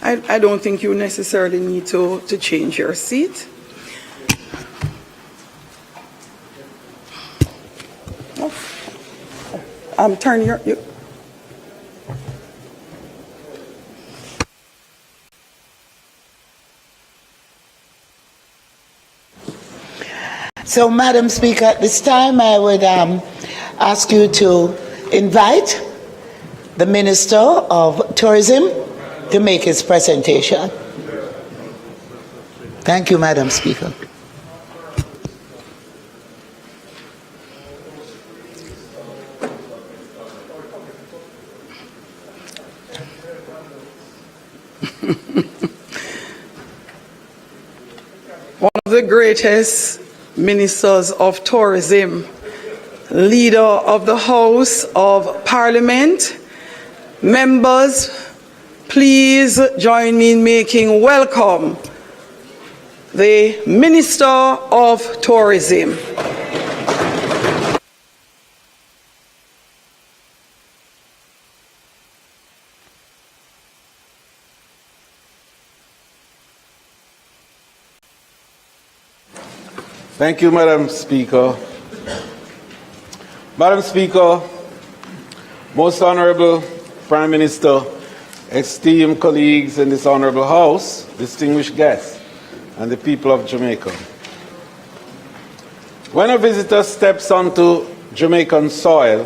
I don't think you necessarily need to change your seat. Turn your... So, Madam Speaker, at this time I would ask you to invite the Minister of Tourism to make his presentation. Thank you, Madam Speaker. One of the greatest ministers of tourism, leader of the House of Parliament, members, please join me in making welcome the Minister of Tourism. Thank you, Madam Speaker. Madam Speaker, most Honorable Prime Minister, esteemed colleagues in this Honorable House, distinguished guests, and the people of Jamaica. When a visitor steps onto Jamaican soil,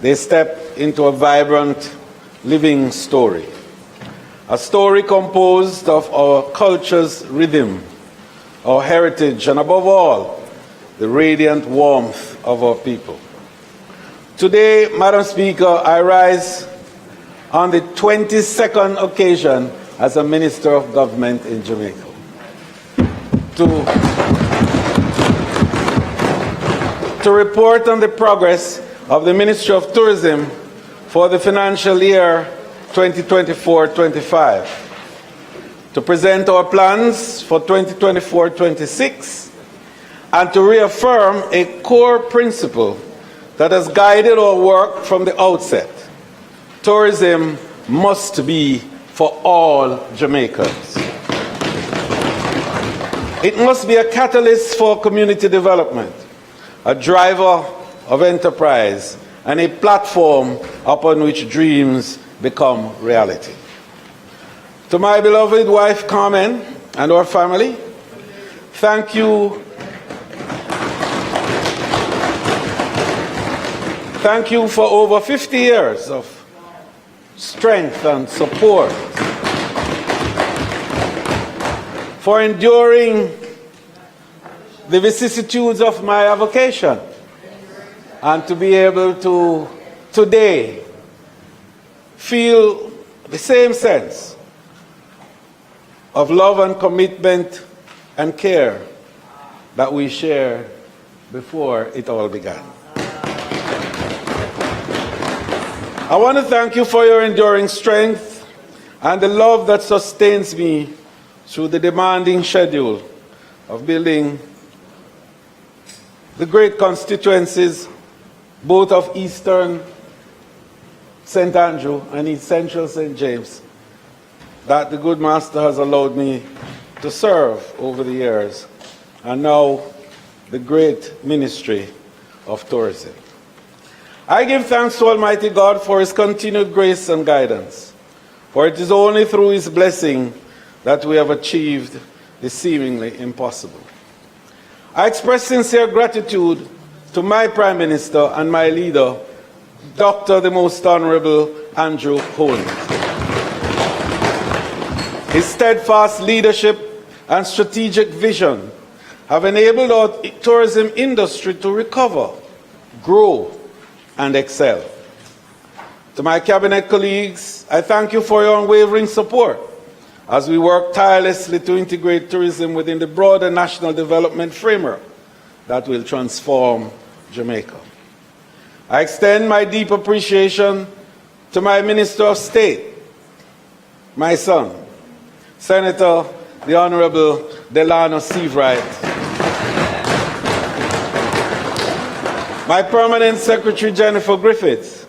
they step into a vibrant, living story. A story composed of our culture's rhythm, our heritage, and above all, the radiant warmth of our people. Today, Madam Speaker, I rise on the 22nd occasion as a Minister of Government in Jamaica to report on the progress of the Ministry of Tourism for the financial year 2024-25. To present our plans for 2024-26 and to reaffirm a core principle that has guided our work from the outset. Tourism must be for all Jamaicans. It must be a catalyst for community development, a driver of enterprise, and a platform upon which dreams become reality. To my beloved wife, Carmen, and our family, thank you. Thank you for over 50 years of strength and support, for enduring the vicissitudes of my avocation, and to be able to today feel the same sense of love and commitment and care that we shared before it all began. I want to thank you for your enduring strength and the love that sustains me through the demanding schedule of building the great constituencies, both of Eastern St. Andrew and East Central St. James, that the good Master has allowed me to serve over the years, and now the great Ministry of Tourism. I give thanks to Almighty God for His continued grace and guidance, for it is only through His blessing that we have achieved the seemingly impossible. I express sincere gratitude to my Prime Minister and my leader, Dr. the Most Honorable Andrew Holness. His steadfast leadership and strategic vision have enabled our tourism industry to recover, grow, and excel. To my cabinet colleagues, I thank you for your unwavering support as we work tirelessly to integrate tourism within the broader national development framework that will transform Jamaica. I extend my deep appreciation to my Minister of State, my son, Senator the Honorable Delano Seavright, my permanent Secretary Jennifer Griffiths,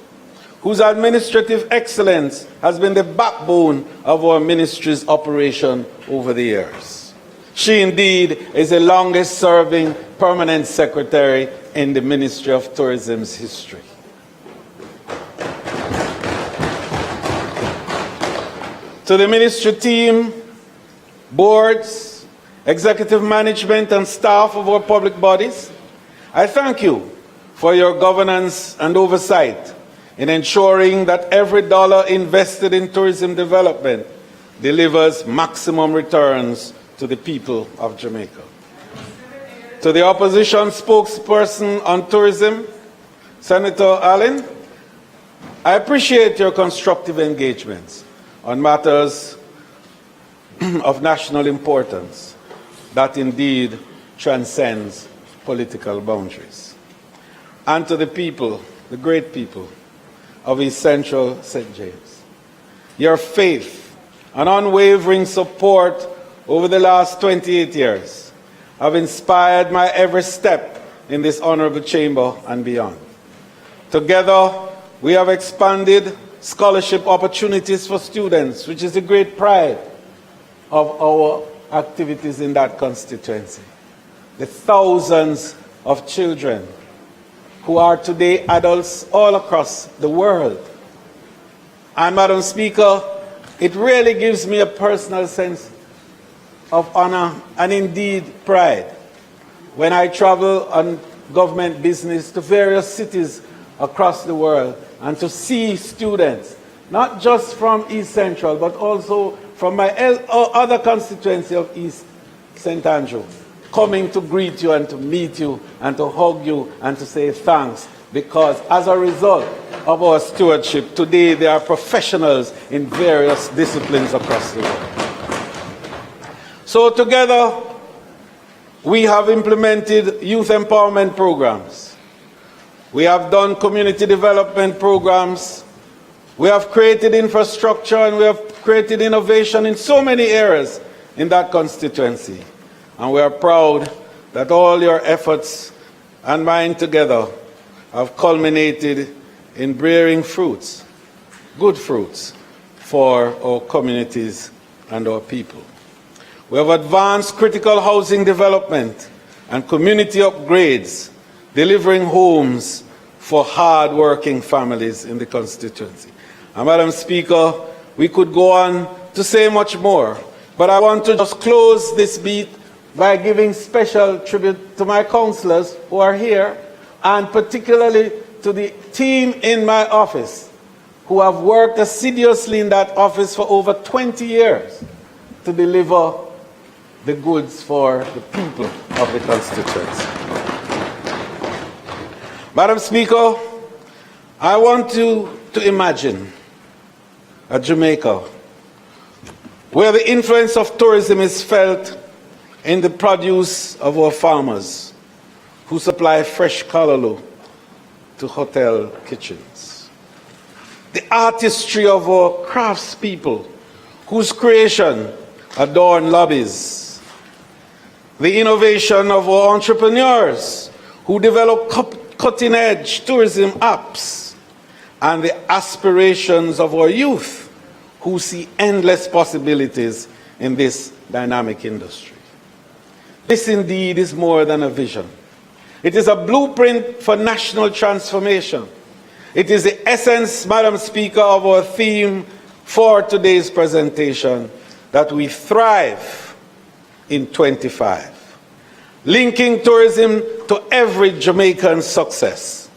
whose administrative excellence has been the backbone of our ministry's operation over the years. She indeed is the longest serving permanent secretary in the Ministry of Tourism's history. To the ministry team, boards, executive management and staff of our public bodies, I thank you for your governance and oversight in ensuring that every dollar invested in tourism development delivers maximum returns to the people of Jamaica. To the opposition spokesperson on tourism, Senator Allen, I appreciate your constructive engagements on matters of national importance that indeed transcends political boundaries. And to the people, the great people of East Central St. James, your faith and unwavering support over the last 28 years have inspired my every step in this honorable chamber and beyond. Together, we have expanded scholarship opportunities for students, which is a great pride of our activities in that constituency. The thousands of children who are today adults all across the world. And Madam Speaker, it really gives me a personal sense of honor and indeed pride when I travel on government business to various cities across the world and to see students, not just from East Central, but also from my other constituency of East St. Andrew, coming to greet you and to meet you and to hug you and to say thanks, because as a result of our stewardship, today they are professionals in various disciplines across the world. So together, we have implemented youth empowerment programs. We have done community development programs. We have created infrastructure and we have created innovation in so many areas in that constituency. And we are proud that all your efforts and mine together have culminated in bearing fruits, good fruits, for our communities and our people. We have advanced critical housing development and community upgrades, delivering homes for hard-working families in the constituency. And Madam Speaker, we could go on to say much more, but I want to just close this beat by giving special tribute to my councillors who are here, and particularly to the team in my office who have worked assiduously in that office for over 20 years to deliver the goods for the people of the constituency. Madam Speaker, I want you to imagine a Jamaica where the influence of tourism is felt in the produce of our farmers who supply fresh callaloo to hotel kitchens. The artistry of our craftspeople whose creation adorn lobbies. The innovation of our entrepreneurs who develop cutting-edge tourism apps, and the aspirations of our youth who see endless possibilities in this dynamic industry. This indeed is more than a vision. It is a blueprint for national transformation. It is the essence, Madam Speaker, of our theme for today's presentation, that we thrive in 25. Linking tourism to every Jamaican success.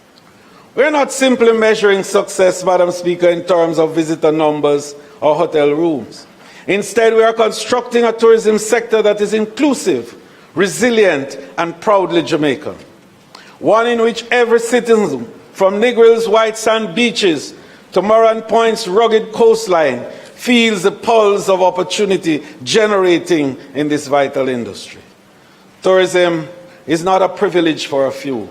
We're not simply measuring success, Madam Speaker, in terms of visitor numbers or hotel rooms. Instead, we are constructing a tourism sector that is inclusive, resilient, and proudly Jamaican. One in which every citizen, from Negril's white sand beaches to Moran Point's rugged coastline, feels the pulse of opportunity generating in this vital industry. Tourism is not a privilege for a few.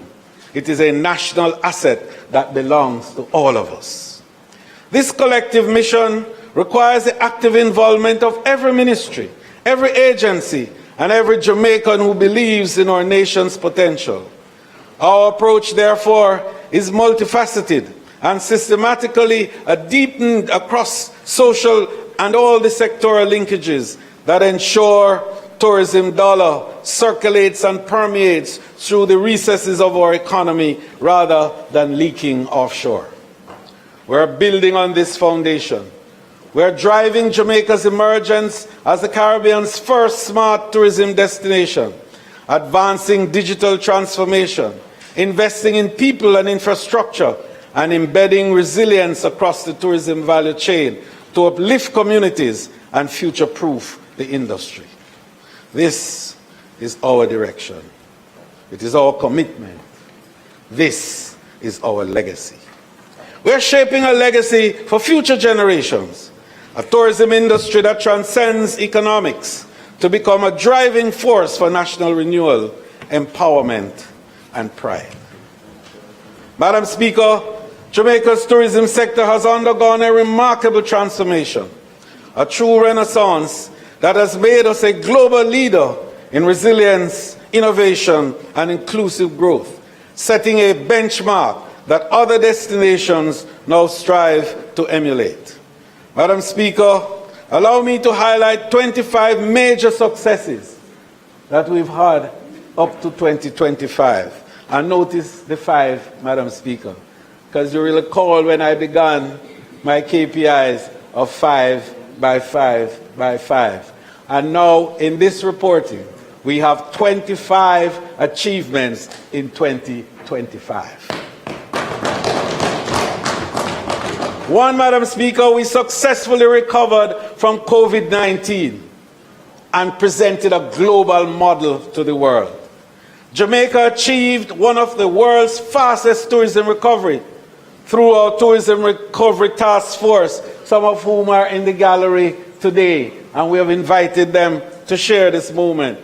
It is a national asset that belongs to all of us. This collective mission requires the active involvement of every ministry, every agency, and every Jamaican who believes in our nation's potential. Our approach, therefore, is multifaceted and systematically deepened across social and all the sectoral linkages that ensure tourism dollar circulates and permeates through the recesses of our economy rather than leaking offshore. We're building on this foundation. We're driving Jamaica's emergence as the Caribbean's first smart tourism destination, advancing digital transformation, investing in people and infrastructure, and embedding resilience across the tourism value chain to uplift communities and future-proof the industry. This is our direction. It is our commitment. This is our legacy. We're shaping a legacy for future generations, a tourism industry that transcends economics to become a driving force for national renewal, empowerment, and pride. Madam Speaker, Jamaica's tourism sector has undergone a remarkable transformation, a true renaissance that has made us a global leader in resilience, innovation, and inclusive growth, setting a benchmark that other destinations now strive to emulate. Madam Speaker, allow me to highlight 25 major successes that we've had up to 2025. And notice the 5, Madam Speaker, because you will recall when I began my KPIs of 5 by 5 by 5. And now in this reporting, we have 25 achievements in 2025. One, Madam Speaker, we successfully recovered from COVID-19 and presented a global model to the world. Jamaica achieved one of the world's fastest tourism recovery through our Tourism Recovery Task Force, some of whom are in the gallery today, and we have invited them to share this moment.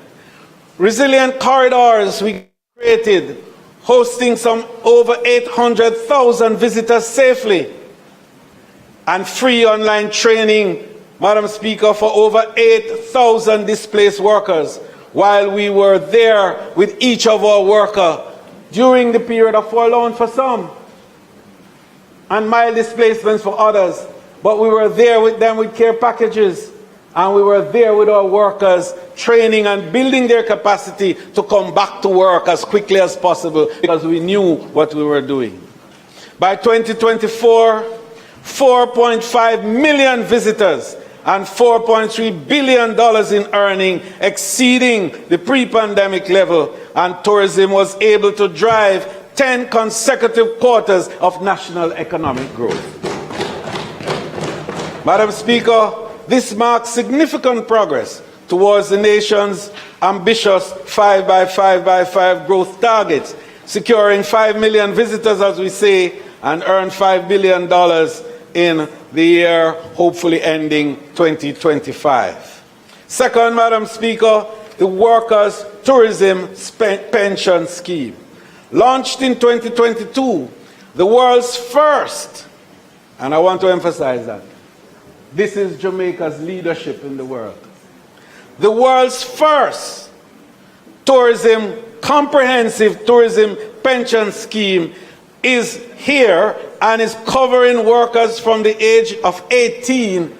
Resilient corridors we created, hosting some over 800,000 visitors safely, and free online training, Madam Speaker, for over 8,000 displaced workers, while we were there with each of our workers during the period of furlough for some, and mild displacements for others. But we were there with them with care packages, and we were there with our workers, training and building their capacity to come back to work as quickly as possible, because we knew what we were doing. By 2024, 4.5 million visitors and $4.3 billion in earning, exceeding the pre-pandemic level, and tourism was able to drive 10 consecutive quarters of national economic growth. Madam Speaker, this marks significant progress towards the nation's ambitious 5 by 5 by 5 growth targets, securing 5 million visitors, as we say, and earn $5 billion in the year hopefully ending 2025. Second, Madam Speaker, the Workers' Tourism Pension Scheme. Launched in 2022, the world's first, and I want to emphasize that, this is Jamaica's leadership in the world. The world's first comprehensive tourism pension scheme is here and is covering workers from the age of 18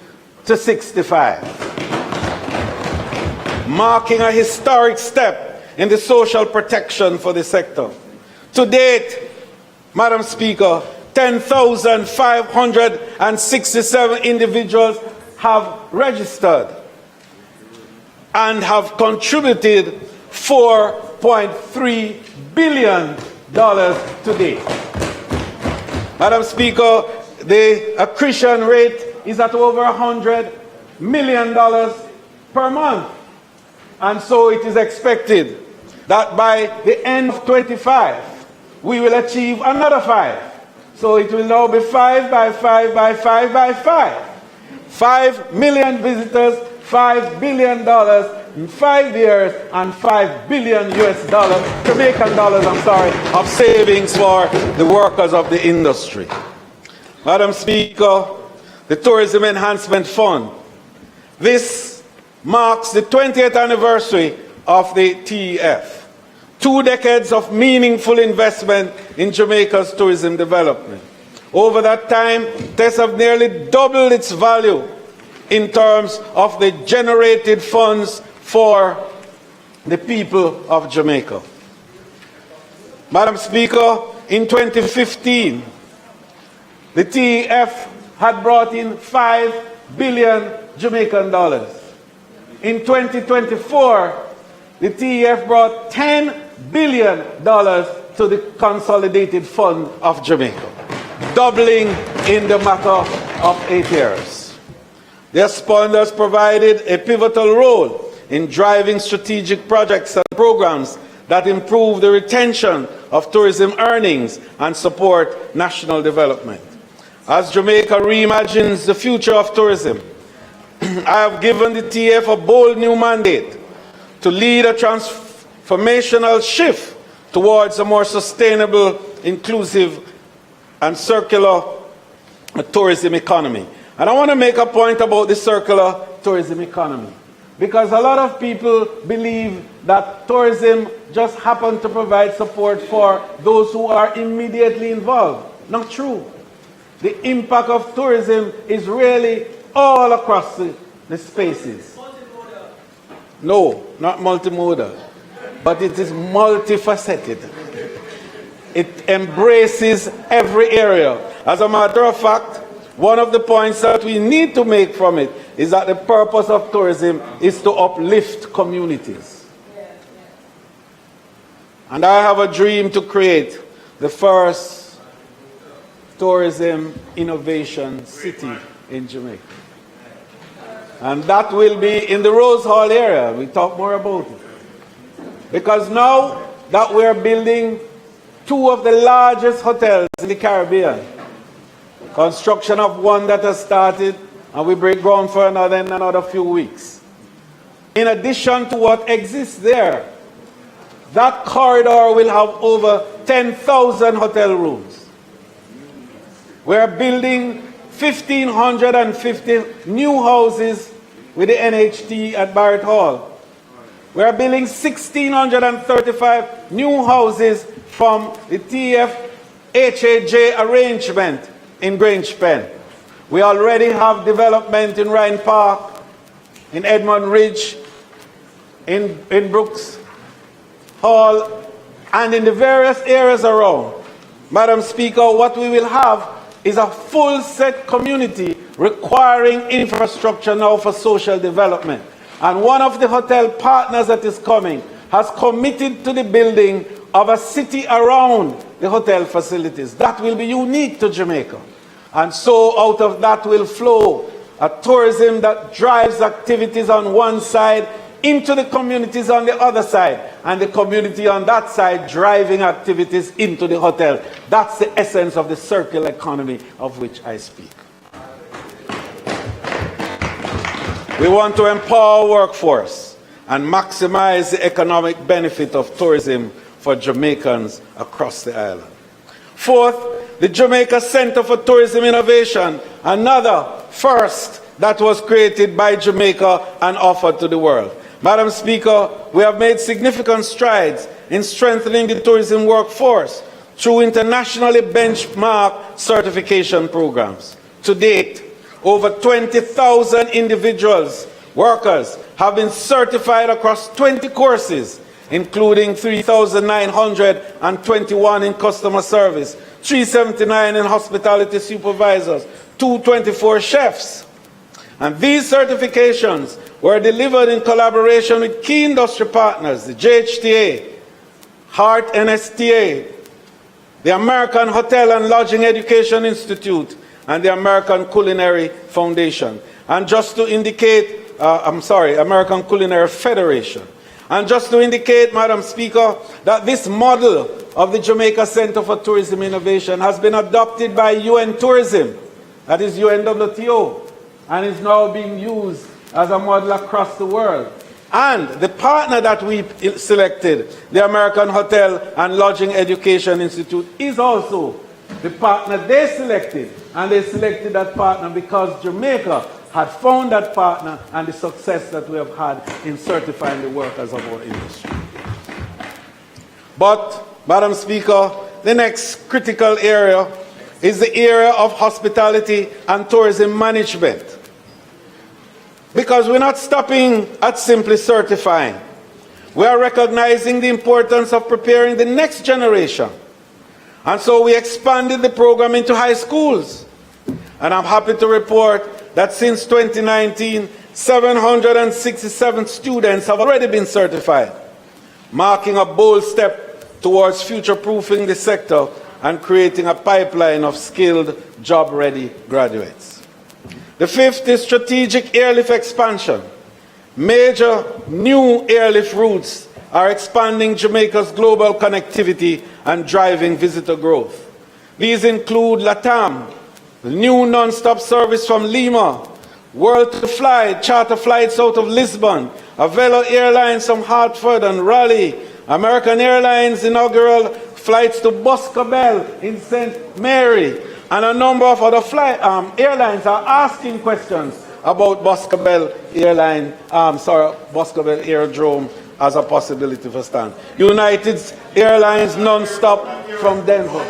to 65, marking a historic step in the social protection for the sector. To date, Madam Speaker, 10,567 individuals have registered and have contributed $4.3 billion to date. Madam Speaker, the accretion rate is at over $100 million per month. And so it is expected that by the end of 25, we will achieve another 5. So it will now be 5 by 5 by 5 by 5. 5 million visitors, $5 billion in 5 years, and $5 billion Jamaican dollars, of savings for the workers of the industry. Madam Speaker, the Tourism Enhancement Fund. This marks the 20th anniversary of the TEF. 2 decades of meaningful investment in Jamaica's tourism development. Over that time, TESS have nearly doubled its value in terms of the generated funds for the people of Jamaica. Madam Speaker, in 2015, the TEF had brought in 5 billion Jamaican dollars. In 2024, the TEF brought $10 billion to the Consolidated Fund of Jamaica, doubling in the matter of 8 years. Their sponsors provided a pivotal role in driving strategic projects and programs that improve the retention of tourism earnings and support national development. As Jamaica reimagines the future of tourism, I have given the TF a bold new mandate to lead a transformational shift towards a more sustainable, inclusive, and circular tourism economy. And I want to make a point about the circular tourism economy, because a lot of people believe that tourism just happens to provide support for those who are immediately involved. Not true. The impact of tourism is really all across the spaces. No, not multimodal, but it is multifaceted. It embraces every area. As a matter of fact, one of the points that we need to make from it is that the purpose of tourism is to uplift communities. And I have a dream to create the first tourism innovation city in Jamaica. And that will be in the Rose Hall area. We'll talk more about it. Because now that we're building 2 of the largest hotels in the Caribbean, construction of one that has started, and we break ground for another in another few weeks. In addition to what exists there, that corridor will have over 10,000 hotel rooms. We're building 1,550 new houses with the NHT at Barrett Hall. We're building 1,635 new houses from the TF HAJ arrangement in Grange Pen. We already have development in Rhine Park, in Edmund Ridge, in Brooks Hall, and in the various areas around. Madam Speaker, what we will have is a full set community requiring infrastructure now for social development. And one of the hotel partners that is coming has committed to the building of a city around the hotel facilities. That will be unique to Jamaica. And so out of that will flow a tourism that drives activities on one side into the communities on the other side, and the community on that side driving activities into the hotel. That's the essence of the circular economy of which I speak. We want to empower workforce and maximize the economic benefit of tourism for Jamaicans across the island. Fourth, the Jamaica Center for Tourism Innovation, another first that was created by Jamaica and offered to the world. Madam Speaker, we have made significant strides in strengthening the tourism workforce through internationally benchmarked certification programs. To date, over 20,000 individuals, workers, have been certified across 20 courses, including 3,921 in customer service, 379 in hospitality supervisors, 224 chefs. And these certifications were delivered in collaboration with key industry partners, the JHTA, HART NSTA, the American Hotel and Lodging Education Institute, and the American Culinary Foundation. And just to indicate, American Culinary Federation. And just to indicate, Madam Speaker, that this model of the Jamaica Center for Tourism Innovation has been adopted by UN Tourism, that is UNWTO, and is now being used as a model across the world. And the partner that we selected, the American Hotel and Lodging Education Institute, is also the partner they selected. And they selected that partner because Jamaica had found that partner and the success that we have had in certifying the workers of our industry. But, Madam Speaker, the next critical area is the area of hospitality and tourism management. Because we're not stopping at simply certifying. We are recognizing the importance of preparing the next generation. And so we expanded the program into high schools. And I'm happy to report that since 2019, 767 students have already been certified, marking a bold step towards future-proofing the sector and creating a pipeline of skilled, job-ready graduates. The fifth is strategic airlift expansion. Major new airlift routes are expanding Jamaica's global connectivity and driving visitor growth. These include LATAM, the new non-stop service from Lima, World to Fly, charter flights out of Lisbon, Avelo Airlines from Hartford and Raleigh, American Airlines inaugural flights to Boscobel in St. Mary, and a number of other airlines are asking questions about Boscobel Aerodrome as a possibility for stand. United Airlines non-stop from Denver.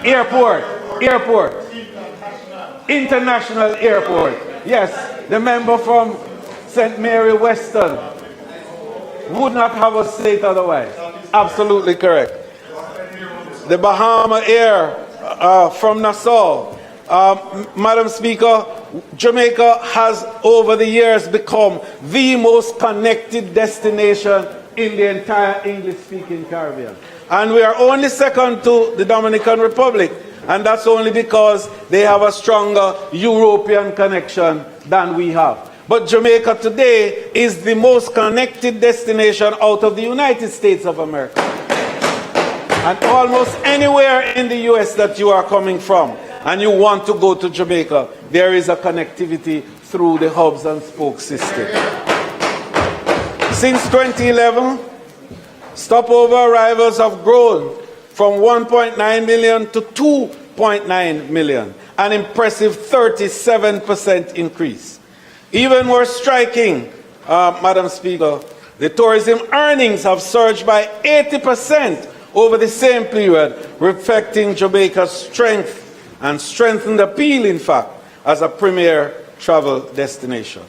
Airport. International Airport. Yes, the member from St. Mary Weston would not have us say it otherwise. Absolutely correct. The Bahama Air from Nassau. Madam Speaker, Jamaica has over the years become the most connected destination in the entire English-speaking Caribbean. And we are only second to the Dominican Republic, and that's only because they have a stronger European connection than we have. But Jamaica today is the most connected destination out of the United States of America. And almost anywhere in the US that you are coming from and you want to go to Jamaica, there is a connectivity through the hubs and spoke system. Since 2011, stopover arrivals have grown from 1.9 million to 2.9 million, an impressive 37% increase. Even more striking, Madam Speaker, the tourism earnings have surged by 80% over the same period, reflecting Jamaica's strength and strengthened appeal, in fact, as a premier travel destination.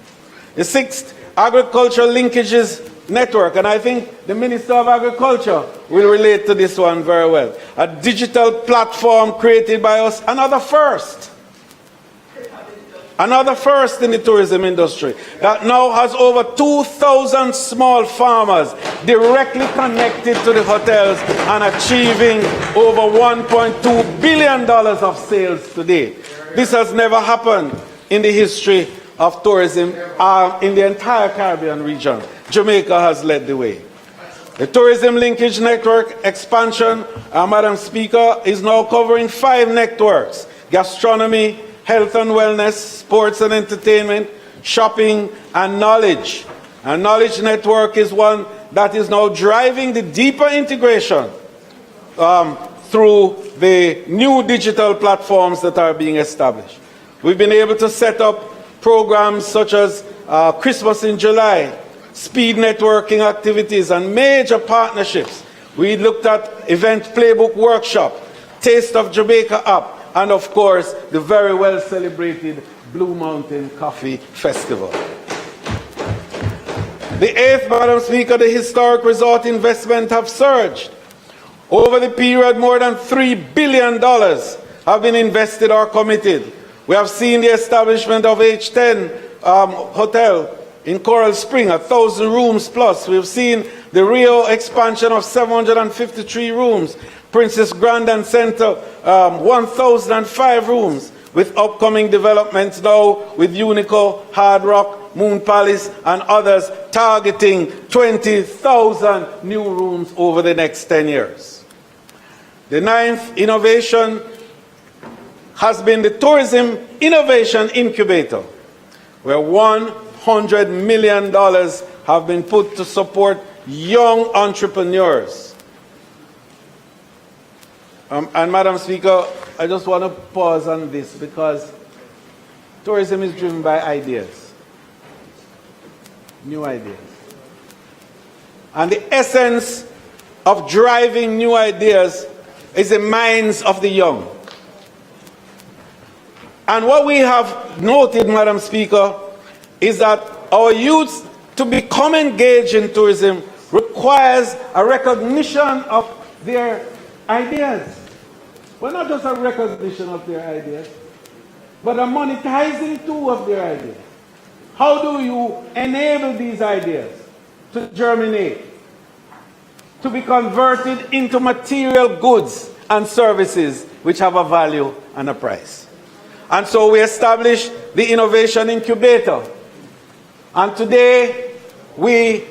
The sixth, agricultural linkages network, and I think the Minister of Agriculture will relate to this one very well. A digital platform created by us, another first in the tourism industry, that now has over 2,000 small farmers directly connected to the hotels and achieving over $1.2 billion of sales today. This has never happened in the history of tourism in the entire Caribbean region. Jamaica has led the way. The tourism linkage network expansion, Madam Speaker, is now covering 5 networks: gastronomy, health and wellness, sports and entertainment, shopping, and knowledge. And Knowledge Network is one that is now driving the deeper integration through the new digital platforms that are being established. We've been able to set up programs such as Christmas in July, speed networking activities, and major partnerships. We looked at event playbook workshop, Taste of Jamaica app, and of course, the very well celebrated Blue Mountain Coffee Festival. The eighth, Madam Speaker, the historic resort investment have surged. Over the period, more than $3 billion have been invested or committed. We have seen the establishment of H10 Hotel in Coral Spring, 1,000 rooms plus. We've seen the Rio expansion of 753 rooms. Princess Grandin Center, 1,005 rooms, with upcoming developments now with Unico, Hard Rock, Moon Palace, and others targeting 20,000 new rooms over the next 10 years. The ninth innovation has been the Tourism Innovation Incubator, where $100 million have been put to support young entrepreneurs. And Madam Speaker, I just want to pause on this because tourism is driven by ideas, new ideas. And the essence of driving new ideas is the minds of the young. And what we have noted, Madam Speaker, is that our youth to become engaged in tourism requires a recognition of their ideas. Well, not just a recognition of their ideas, but a monetizing too of their ideas. How do you enable these ideas to germinate, to be converted into material goods and services which have a value and a price? And so we established the Innovation Incubator. And today we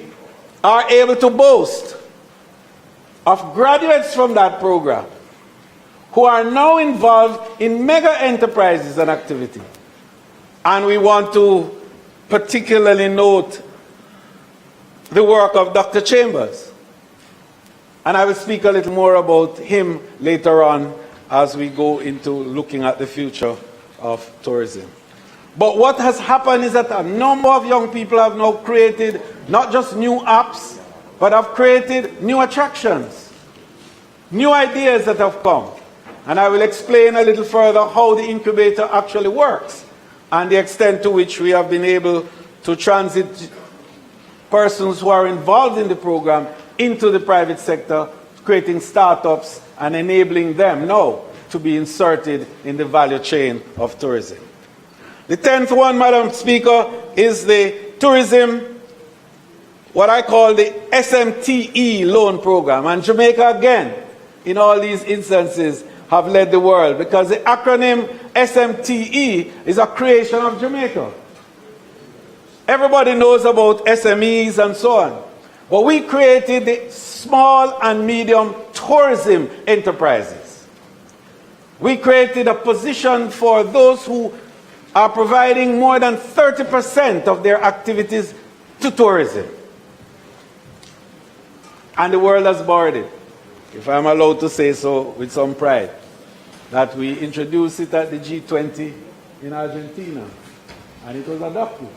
are able to boast of graduates from that program who are now involved in mega enterprises and activity. And we want to particularly note the work of Dr. Chambers. And I will speak a little more about him later on as we go into looking at the future of tourism. But what has happened is that a number of young people have now created not just new apps, but have created new attractions, new ideas that have come. And I will explain a little further how the incubator actually works and the extent to which we have been able to transit persons who are involved in the program into the private sector, creating startups and enabling them now to be inserted in the value chain of tourism. The 10th one, Madam Speaker, is the tourism, what I call the SMTE loan program. And Jamaica, again, in all these instances, have led the world because the acronym SMTE is a creation of Jamaica. Everybody knows about SMEs and so on. But we created the small and medium tourism enterprises. We created a position for those who are providing more than 30% of their activities to tourism. And the world has borrowed it, if I'm allowed to say so with some pride, that we introduced it at the G20 in Argentina, and it was adopted.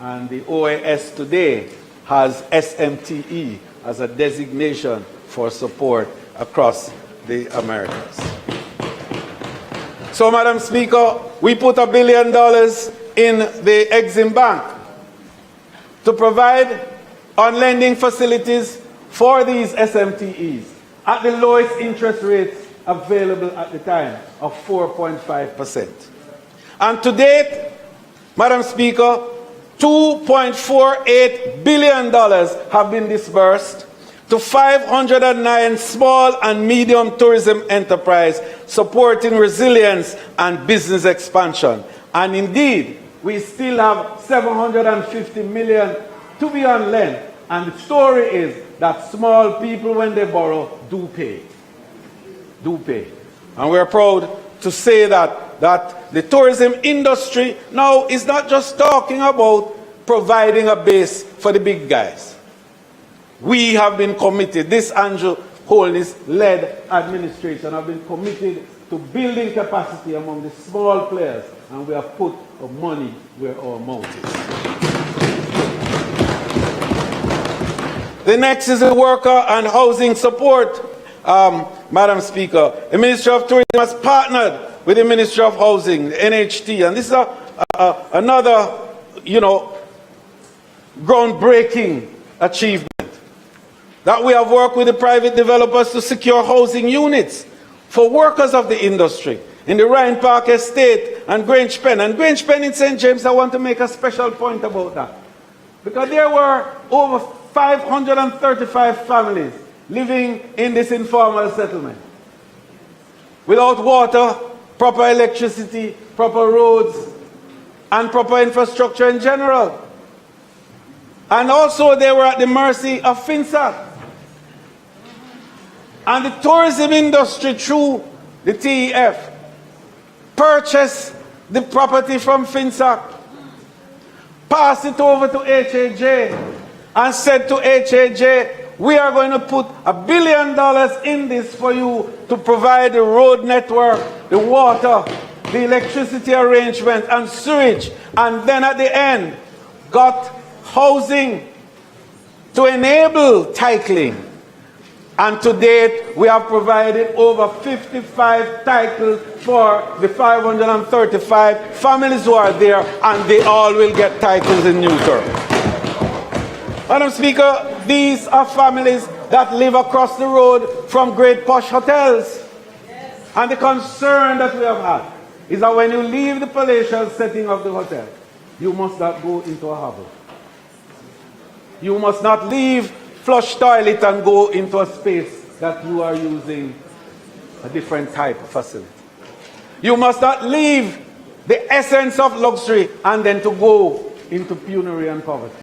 And the OAS today has SMTE as a designation for support across the Americas. So, Madam Speaker, we put $1 billion in the Exim Bank to provide on lending facilities for these SMTEs at the lowest interest rates available at the time of 4.5%. And to date, Madam Speaker, $2.48 billion have been disbursed to 509 small and medium tourism enterprises supporting resilience and business expansion. And indeed, we still have 750 million to be on lend. And the story is that small people, when they borrow, do pay. Do pay. And we're proud to say that the tourism industry now is not just talking about providing a base for the big guys. We have been committed, this Andrew Holness-led administration have been committed to building capacity among the small players, and we have put our money where our mouth is. The next is the worker and housing support, Madam Speaker. The Ministry of Tourism has partnered with the Ministry of Housing, the NHT, and this is another, groundbreaking achievement. That we have worked with the private developers to secure housing units for workers of the industry in the Ryan Park Estate and Grange Pen. And Grange Pen in St. James, I want to make a special point about that. Because there were over 535 families living in this informal settlement. Without water, proper electricity, proper roads, and proper infrastructure in general. And also they were at the mercy of FinSAC. And the tourism industry, through the TEF, purchased the property from FinSAC, passed it over to HAJ, and said to HAJ, we are going to put $1 billion in this for you to provide the road network, the water, the electricity arrangement, and sewage. And then at the end, got housing to enable titling And to date, we have provided over 55 titles for the 535 families who are there, and they all will get titles in new term. Madam Speaker, these are families that live across the road from great posh hotels. And the concern that we have had is that when you leave the palatial setting of the hotel, you must not go into a hovel. You must not leave flush toilet and go into a space that you are using a different type of facility. You must not leave the essence of luxury and then to go into penury and poverty.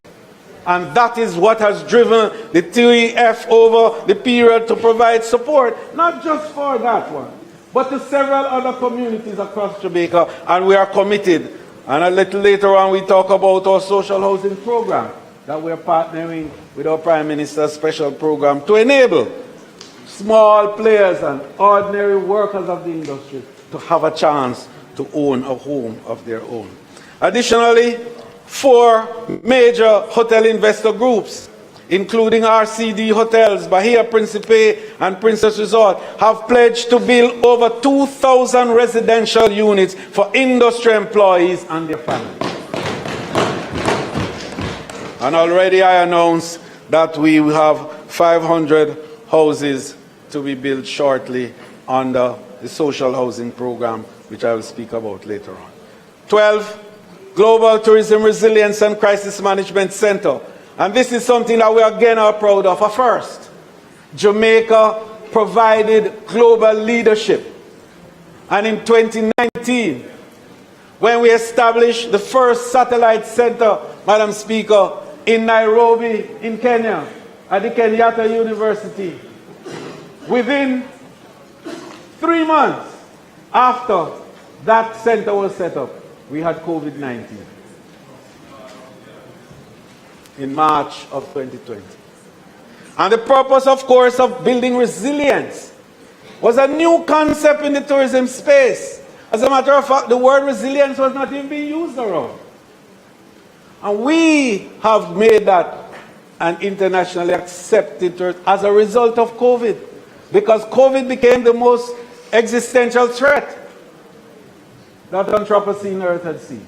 And that is what has driven the TEF over the period to provide support, not just for that one, but to several other communities across Jamaica, and we are committed. And a little later on we talk about our social housing program that we are partnering with our Prime Minister's special program to enable small players and ordinary workers of the industry to have a chance to own a home of their own. Additionally, 4 major hotel investor groups, including RCD Hotels, Bahia Principe, and Princess Resort, have pledged to build over 2,000 residential units for industry employees and their families. And already I announced that we will have 500 houses to be built shortly under the social housing program, which I will speak about later on. 12, Global Tourism Resilience and Crisis Management Center. And this is something that we again are proud of. First, Jamaica provided global leadership. And in 2019, when we established the first satellite center, Madam Speaker, in Nairobi, in Kenya, at the Kenyatta University, within 3 months after that center was set up, we had COVID-19 in March of 2020. And the purpose, of course, of building resilience was a new concept in the tourism space. As a matter of fact, the word resilience was not even being used around. And we have made that an internationally accepted term as a result of COVID, because COVID became the most existential threat that Anthropocene Earth had seen.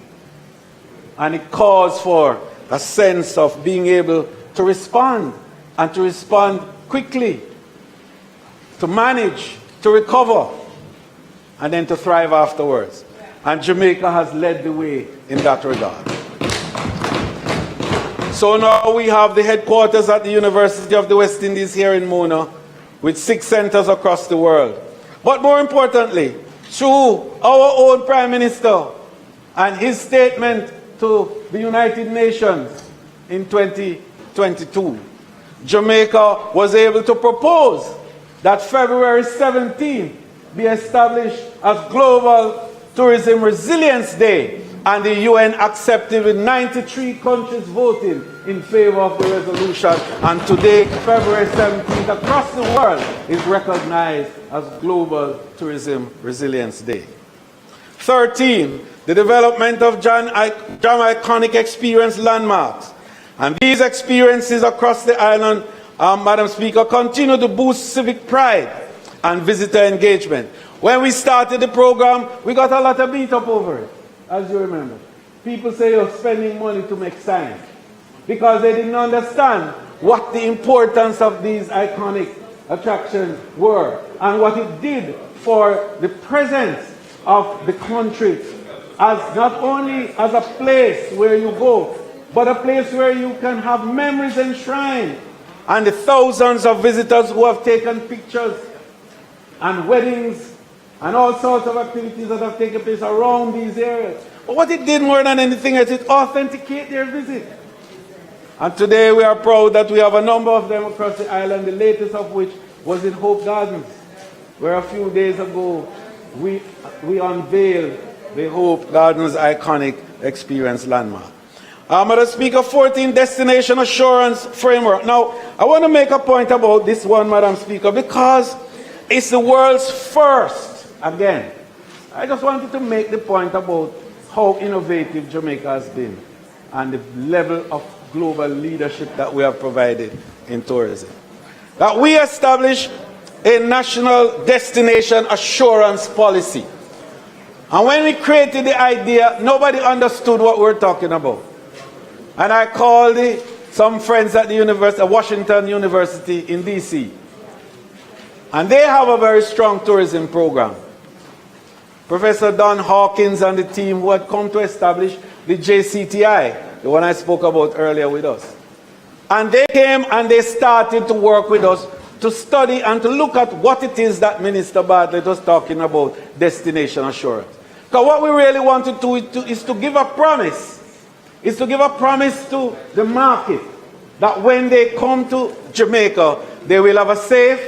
And it calls for a sense of being able to respond, and to respond quickly, to manage, to recover, and then to thrive afterwards. And Jamaica has led the way in that regard. So now we have the headquarters at the University of the West Indies here in Mona, with 6 centers across the world. But more importantly, through our own Prime Minister and his statement to the United Nations in 2022, Jamaica was able to propose that February 17th be established as Global Tourism Resilience Day, and the UN accepted with 93 countries voting in favor of the resolution. And today, February 17th, across the world is recognized as Global Tourism Resilience Day. 13, the development of Iconic Experience landmarks. And these experiences across the island, Madam Speaker, continue to boost civic pride and visitor engagement. When we started the program, we got a lot of beat up over it, as you remember. People say you're spending money to make signs, because they didn't understand what the importance of these iconic attractions were and what it did for the presence of the country, as not only as a place where you go, but a place where you can have memories enshrined. And the thousands of visitors who have taken pictures and weddings and all sorts of activities that have taken place around these areas. But what it did more than anything else, it authenticated their visit. And today we are proud that we have a number of them across the island, the latest of which was in Hope Gardens, where a few days ago we unveiled the Hope Gardens Iconic Experience Landmark. Madam Speaker, 14 Destination Assurance Framework. Now, I want to make a point about this one, Madam Speaker, because it's the world's first. Again, I just wanted to make the point about how innovative Jamaica has been and the level of global leadership that we have provided in tourism. that we establish a national destination assurance policy. And when we created the idea, nobody understood what we're talking about. And I called some friends at the University, Washington University in DC. And they have a very strong tourism program. Professor Don Hawkins and the team who had come to establish the JCTI, the one I spoke about earlier with us. And they came and they started to work with us to study and to look at what it is that Minister Bartlett was talking about, destination assurance. Because what we really want to do is to give a promise. Is to give a promise to the market that when they come to Jamaica, they will have a safe,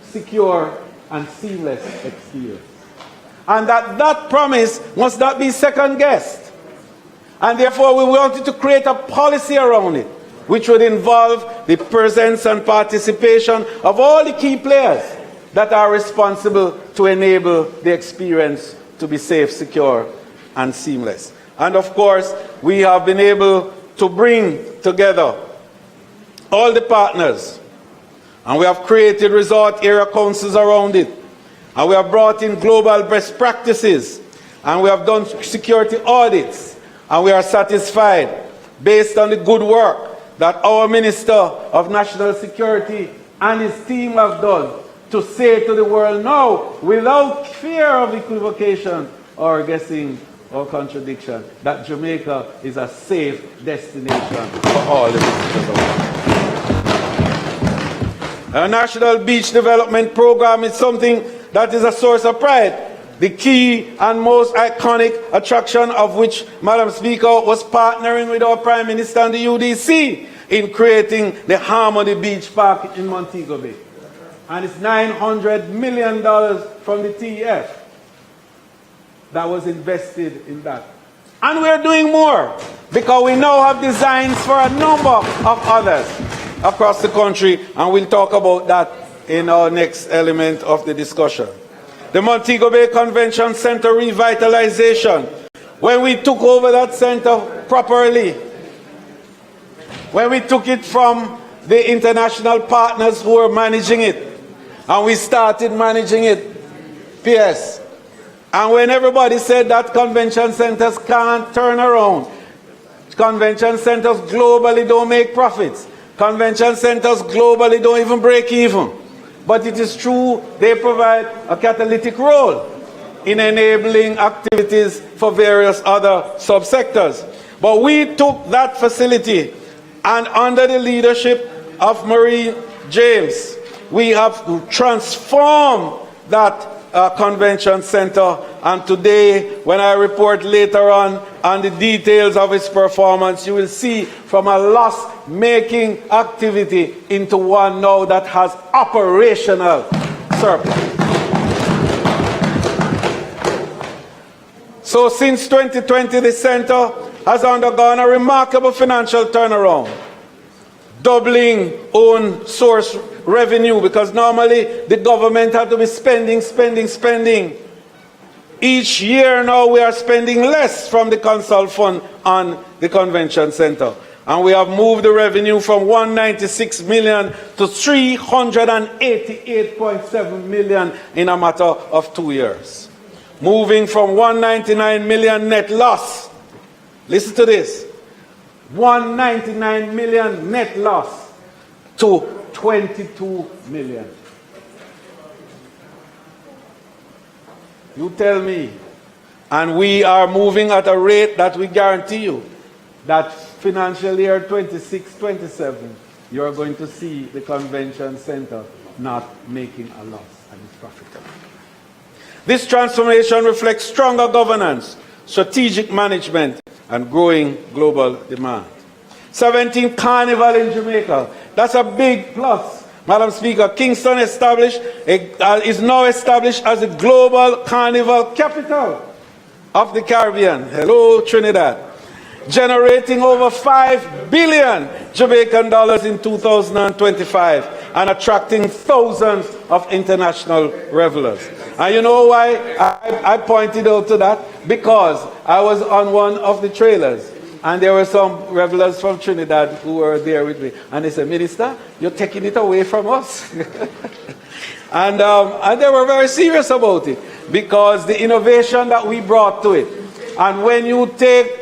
secure, and seamless experience. And that promise must not be second-guessed. And therefore, we wanted to create a policy around it, which would involve the presence and participation of all the key players that are responsible to enable the experience to be safe, secure, and seamless. And of course, we have been able to bring together all the partners, and we have created resort area councils around it, and we have brought in global best practices, and we have done security audits, and we are satisfied based on the good work that our Minister of National Security and his team have done to say to the world now, without fear of equivocation or guessing or contradiction, that Jamaica is a safe destination for all the visitors of the world. Our National Beach Development Program is something that is a source of pride. The key and most iconic attraction of which, Madam Speaker, was partnering with our Prime Minister and the UDC in creating the Harmony Beach Park in Montego Bay. And it's $900 million from the TEF that was invested in that. And we're doing more because we now have designs for a number of others across the country, and we'll talk about that in our next element of the discussion. The Montego Bay Convention Center revitalization. When we took over that center properly, when we took it from the international partners who were managing it, and we started managing it, PS. And when everybody said that convention centers can't turn around, convention centers globally don't make profits, convention centers globally don't even break even. But it is true, they provide a catalytic role in enabling activities for various other subsectors. But we took that facility, and under the leadership of Marie James, we have transformed that convention center. And today, when I report later on the details of its performance, you will see from a loss-making activity into one now that has operational surplus. So since 2020, the center has undergone a remarkable financial turnaround, doubling own source revenue, because normally the government had to be spending. Each year now we are spending less from the consult fund on the convention center. And we have moved the revenue from 196 million to 388.7 million in a matter of 2 years. Moving from 199 million net loss. Listen to this. 199 million net loss to 22 million. You tell me. And we are moving at a rate that we guarantee you that financial year 26-27, you're going to see the convention center not making a loss and it's profitable. This transformation reflects stronger governance, strategic management, and growing global demand. 17th Carnival in Jamaica. That's a big plus. Madam Speaker, Kingston is now established as the global carnival capital of the Caribbean. Hello, Trinidad. Generating over 5 billion Jamaican dollars in 2025 and attracting thousands of international revelers. And you know why I pointed out to that? Because I was on one of the trailers And there were some revelers from Trinidad who were there with me. And they said, Minister, you're taking it away from us. And they were very serious about it, because the innovation that we brought to it. And when you take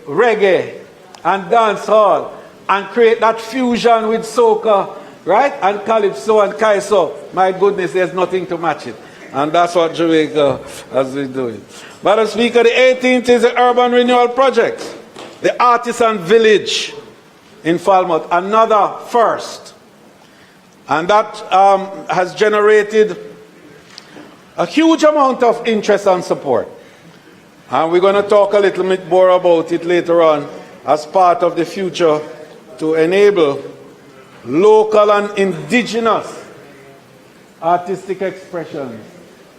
reggae and dancehall and create that fusion with soca, right, and calypso and kaiso, my goodness, there's nothing to match it. And that's what Jamaica has been doing. Madam Speaker, the 18th is the Urban Renewal Project, the Artisan Village in Falmouth, another first. And that has generated a huge amount of interest and support. And we're going to talk a little bit more about it later on as part of the future to enable local and indigenous artistic expressions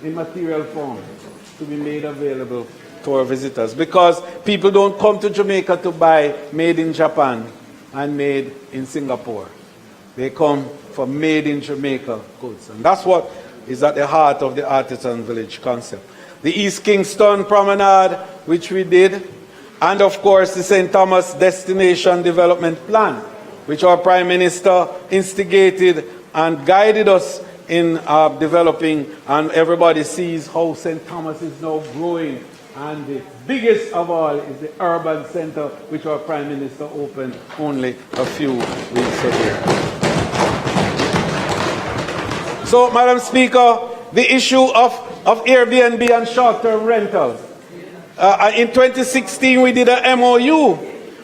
in material form to be made available to our visitors. Because people don't come to Jamaica to buy made in Japan and made in Singapore. They come for made in Jamaica goods. And that's what is at the heart of the Artisan Village concept. The East Kingston Promenade, which we did, and of course the St. Thomas Destination Development Plan, which our Prime Minister instigated and guided us in developing, and everybody sees how St. Thomas is now growing. And the biggest of all is the urban center, which our Prime Minister opened only a few weeks ago. So, Madam Speaker, the issue of Airbnb and short-term rentals. In 2016, we did an MOU,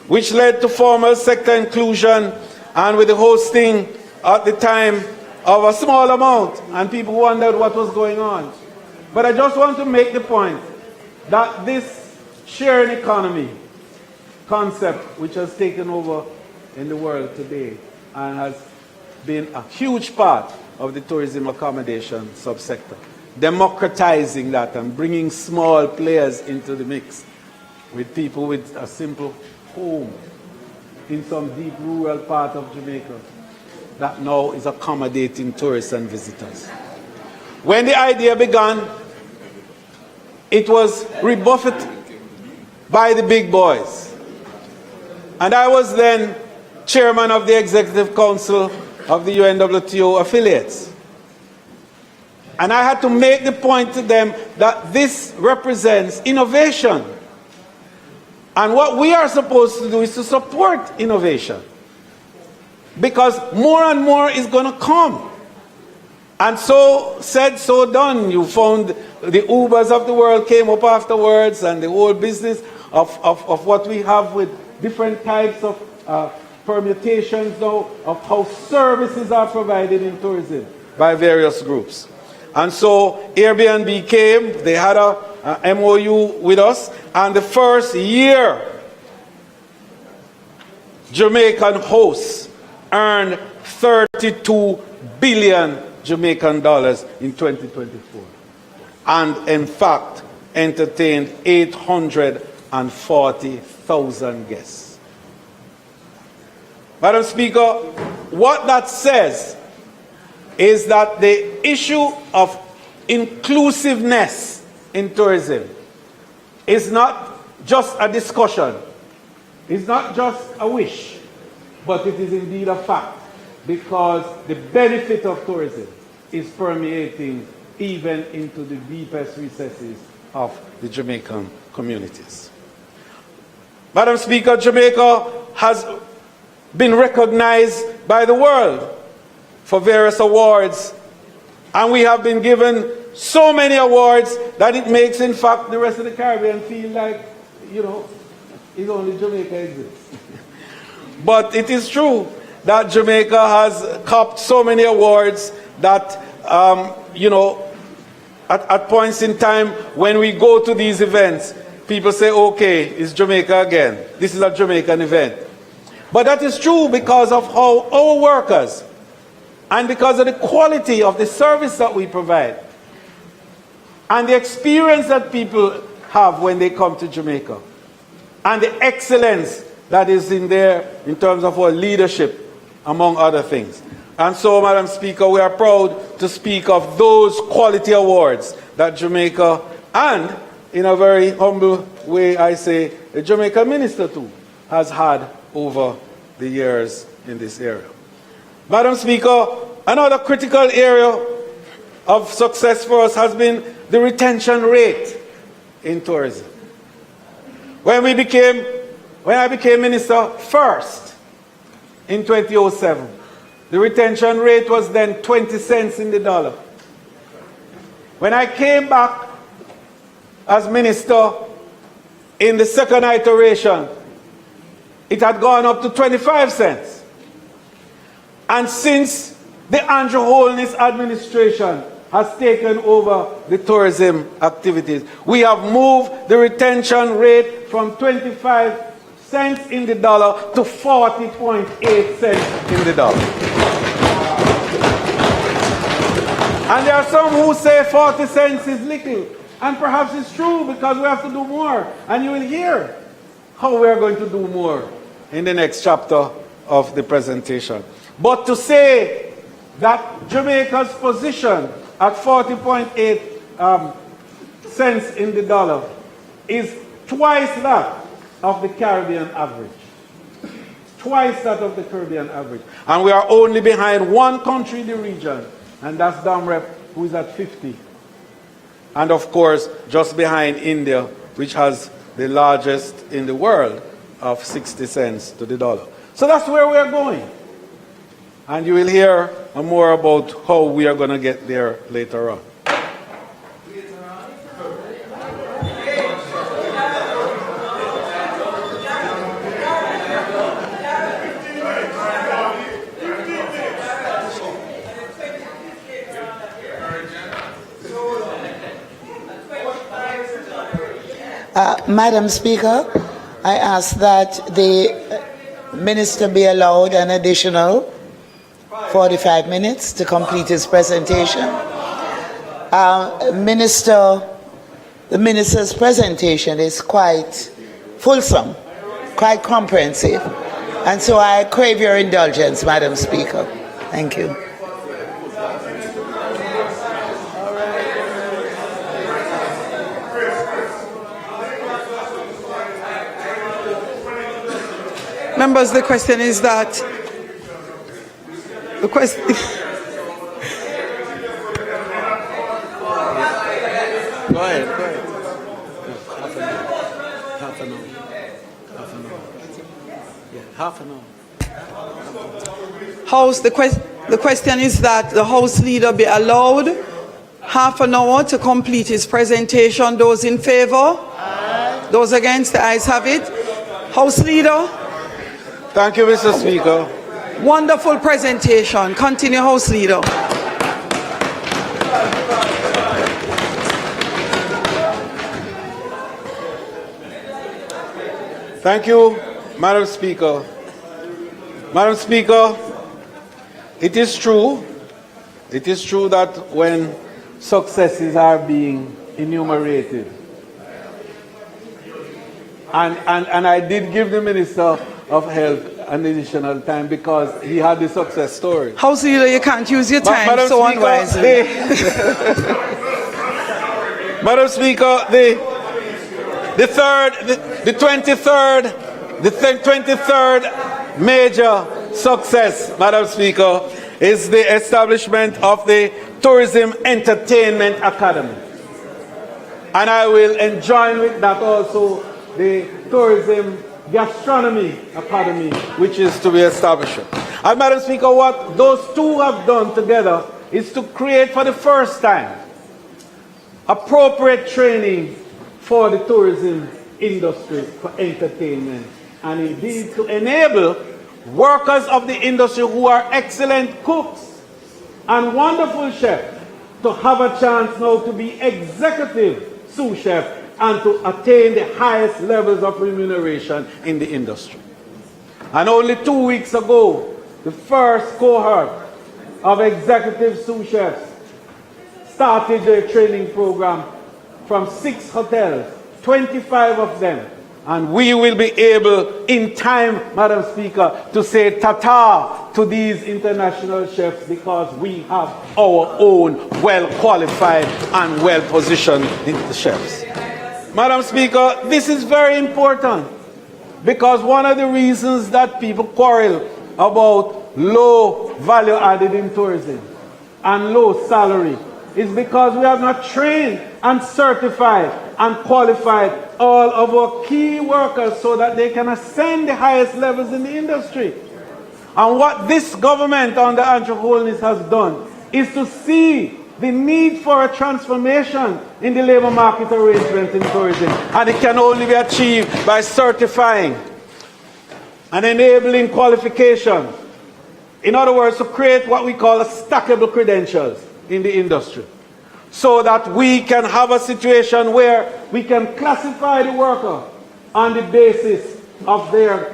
which led to formal sector inclusion, and with the hosting at the time of a small amount, and people wondered what was going on. But I just want to make the point that this sharing economy concept, which has taken over in the world today and has been a huge part of the tourism accommodation subsector, democratizing that and bringing small players into the mix with people with a simple home in some deep rural part of Jamaica that now is accommodating tourists and visitors. When the idea began, it was rebuffed by the big boys. And I was then chairman of the Executive Council of the UNWTO affiliates. And I had to make the point to them that this represents innovation. And what we are supposed to do is to support innovation. Because more and more is going to come. And so said, so done. You found the Ubers of the world came up afterwards, and the whole business of what we have with different types of permutations now of how services are provided in tourism by various groups. And so Airbnb came, they had a MOU with us, and the first year Jamaican hosts earned 32 billion Jamaican dollars in 2024. And in fact, entertained 840,000 guests. Madam Speaker, what that says is that the issue of inclusiveness in tourism is not just a discussion, it's not just a wish, but it is indeed a fact, because the benefit of tourism is permeating even into the deepest recesses of the Jamaican communities. Madam Speaker, Jamaica has been recognized by the world for various awards, and we have been given so many awards that it makes, in fact, the rest of the Caribbean feel like, you know, it's only Jamaica exists. But it is true that Jamaica has copped so many awards that, you know, at points in time when we go to these events, people say, okay, it's Jamaica again. This is a Jamaican event. But that is true because of how our workers, and because of the quality of the service that we provide, and the experience that people have when they come to Jamaica, and the excellence that is in there in terms of our leadership, among other things. And so, Madam Speaker, we are proud to speak of those quality awards that Jamaica, and in a very humble way I say the Jamaican minister too has had over the years in this area. Madam Speaker, another critical area of success for us has been the retention rate in tourism. When I became minister first in 2007, the retention rate was then 20 cents in the dollar. When I came back as minister in the second iteration, it had gone up to 25 cents. And since the Andrew Holness administration has taken over the tourism activities, we have moved the retention rate from 25 cents in the dollar to 40.8 cents in the dollar. And there are some who say 40 cents is little. And perhaps it's true because we have to do more. And you will hear how we are going to do more in the next chapter of the presentation. But to say that Jamaica's position at 40.8 cents in the dollar is twice that of the Caribbean average. Twice that of the Caribbean average. And we are only behind one country in the region, and that's Damrep, who is at 50. And of course, just behind India, which has the largest in the world of 60 cents to the dollar. So that's where we are going. And you will hear more about how we are going to get there later on. Madam Speaker, I ask that the Minister be allowed an additional 45 minutes to complete his presentation. The Minister's presentation is quite fulsome, quite comprehensive, and so I crave your indulgence, Madam Speaker. Thank you. Members, the question is that the question. Go ahead. Half an hour. House, the question is that the House Leader be allowed half an hour to complete his presentation. Those in favor? Aye. Those against? The ayes have it. House Leader. Thank you, Mr. Speaker. Wonderful presentation. Continue, House Leader. Thank you, Madam Speaker. Madam Speaker, it is true that when successes are being enumerated, and I did give the Minister of Health an additional time because he had the success story. House Leader, you can't use your time Madam so Speaker, unwisely. Madam Speaker, the 23rd major success, Madam Speaker, is the establishment of the Tourism Entertainment Academy. And I will enjoin with that also the Tourism Gastronomy Academy, which is to be established. And Madam Speaker, what those two have done together is to create for the first time appropriate training for the tourism industry for entertainment, and indeed to enable workers of the industry who are excellent cooks and wonderful chefs to have a chance now to be executive sous chef and to attain the highest levels of remuneration in the industry. And only 2 weeks ago, the first cohort of executive sous chefs started their training program from 6 hotels, 25 of them. And we will be able, in time, Madam Speaker, to say ta-ta to these international chefs because we have our own well-qualified and well-positioned chefs. Madam Speaker, this is very important because one of the reasons that people quarrel about low value added in tourism and low salary is because we have not trained and certified and qualified all of our key workers so that they can ascend the highest levels in the industry. And what this government under Andrew Holness has done is to see the need for a transformation in the labor market arrangements in tourism. And it can only be achieved by certifying and enabling qualification. In other words, to create what we call a stackable credentials in the industry, so that we can have a situation where we can classify the worker on the basis of their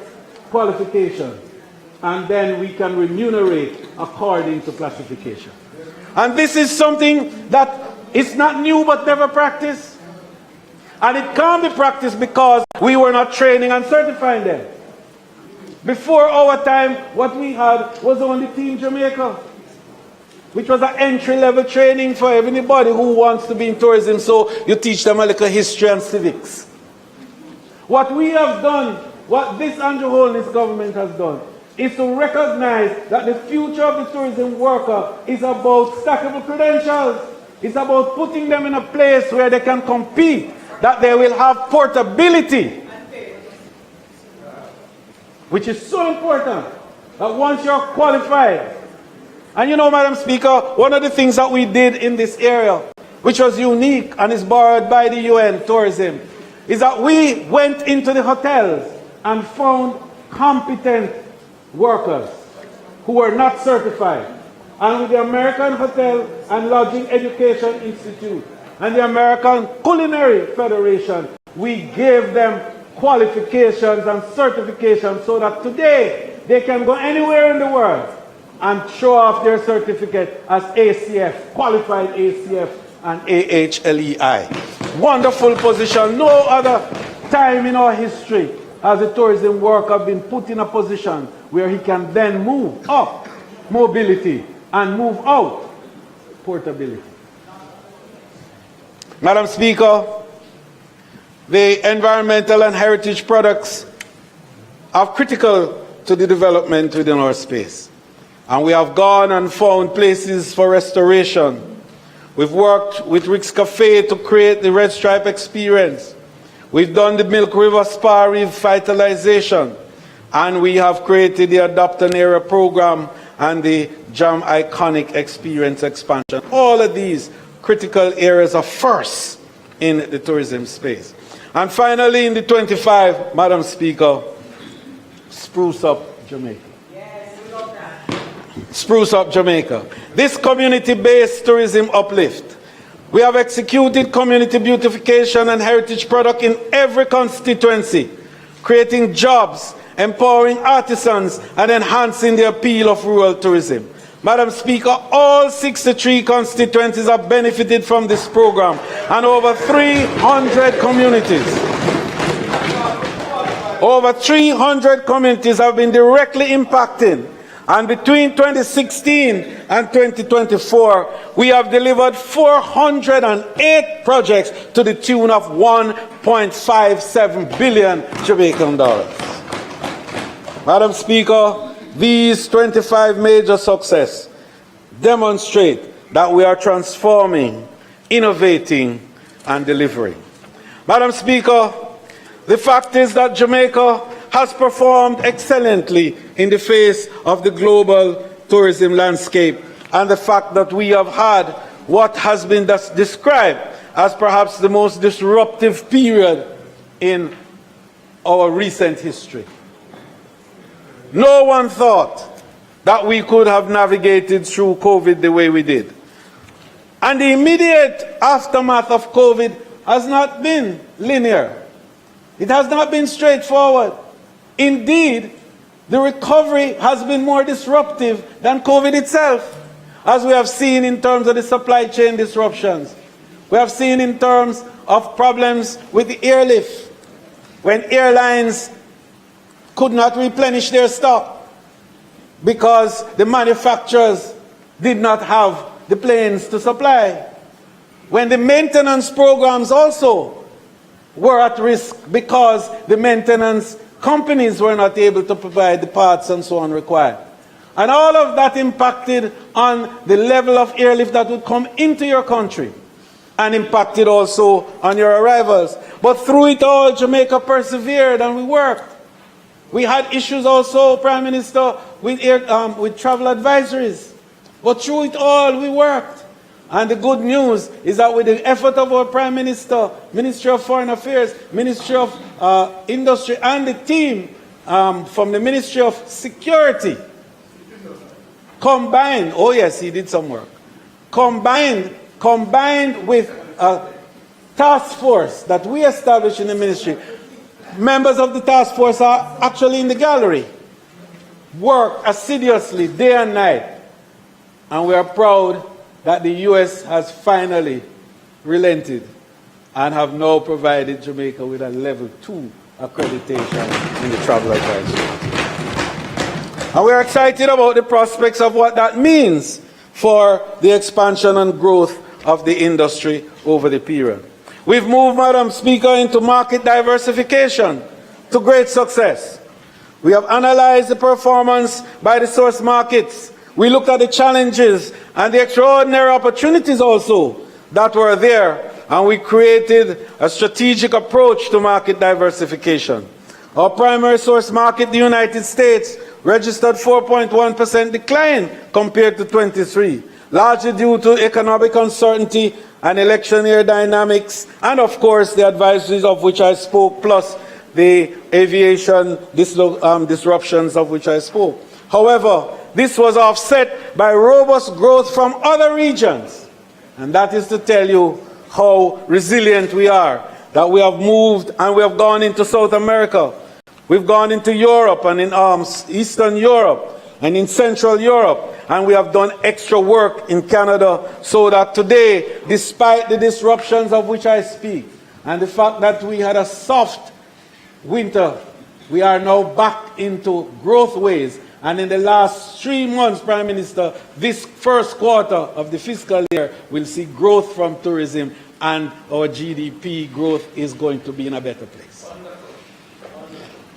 qualifications, and then we can remunerate according to classification. And this is something that is not new but never practiced. And it can't be practiced because we were not training and certifying them. Before our time, what we had was only Team Jamaica, which was an entry-level training for anybody who wants to be in tourism, so you teach them a little history and civics. What we have done, what this Andrew Holness government has done, is to recognize that the future of the tourism worker is about stackable credentials. It's about putting them in a place where they can compete, that they will have portability, which is so important, that once you're qualified. And you know, Madam Speaker, one of the things that we did in this area, which was unique and is borrowed by the UN tourism, is that we went into the hotels and found competent workers who were not certified. And with the American Hotel and Lodging Education Institute and the American Culinary Federation, we gave them qualifications and certifications so that today they can go anywhere in the world and show off their certificate as ACF, qualified ACF and AHLEI. Wonderful position. No other time in our history has a tourism worker been put in a position where he can then move up mobility and move out portability. Madam Speaker, the environmental and heritage products are critical to the development within our space. And we have gone and found places for restoration. We've worked with Rick's Cafe to create the Red Stripe experience. We've done the Milk River Spa revitalization. And we have created the Adopt an Era program and the Jam Iconic Experience expansion. All of these critical areas are first in the tourism space. And finally, in the 25, Madam Speaker, Spruce Up Jamaica. Yes, we love that. Spruce Up Jamaica. This community-based tourism uplift. We have executed community beautification and heritage product in every constituency, creating jobs, empowering artisans, and enhancing the appeal of rural tourism. Madam Speaker, all 63 constituencies have benefited from this program, and over 300 communities. Over 300 communities have been directly impacted. And between 2016 and 2024, we have delivered 408 projects to the tune of 1.57 billion Jamaican dollars. Madam Speaker, these 25 major successes demonstrate that we are transforming, innovating, and delivering. Madam Speaker, the fact is that Jamaica has performed excellently in the face of the global tourism landscape, and the fact that we have had what has been described as perhaps the most disruptive period in our recent history. No one thought that we could have navigated through COVID the way we did. And the immediate aftermath of COVID has not been linear. It has not been straightforward. Indeed, the recovery has been more disruptive than COVID itself, as we have seen in terms of the supply chain disruptions. We have seen in terms of problems with the airlift, when airlines could not replenish their stock because the manufacturers did not have the planes to supply. When the maintenance programs also were at risk because the maintenance companies were not able to provide the parts and so on required. And all of that impacted on the level of airlift that would come into your country and impacted also on your arrivals. But through it all, Jamaica persevered and we worked. We had issues also, Prime Minister, with travel advisories. But through it all, we worked. And the good news is that with the effort of our Prime Minister, Ministry of Foreign Affairs, Ministry of Industry, and the team from the Ministry of Security, combined, oh yes, he did some work, combined with a task force that we established in the ministry. Members of the task force are actually in the gallery, worked assiduously day and night, and we are proud that the US has finally relented and have now provided Jamaica with a level 2 accreditation in the travel advisory. And we are excited about the prospects of what that means for the expansion and growth of the industry over the period. We've moved, Madam Speaker, into market diversification to great success. We have analyzed the performance by the source markets. We looked at the challenges and the extraordinary opportunities also that were there, and we created a strategic approach to market diversification. Our primary source market, the United States, registered 4.1% decline compared to 23, largely due to economic uncertainty and election year dynamics, and of course the advisories of which I spoke, plus the aviation disruptions of which I spoke. However, this was offset by robust growth from other regions, and that is to tell you how resilient we are, that we have moved and we have gone into South America. We've gone into Europe and in Eastern Europe and in Central Europe, and we have done extra work in Canada, so that today, despite the disruptions of which I speak, and the fact that we had a soft winter, we are now back into growth ways. And in the last 3 months, Prime Minister, this first quarter of the fiscal year, we'll see growth from tourism, and our GDP growth is going to be in a better place.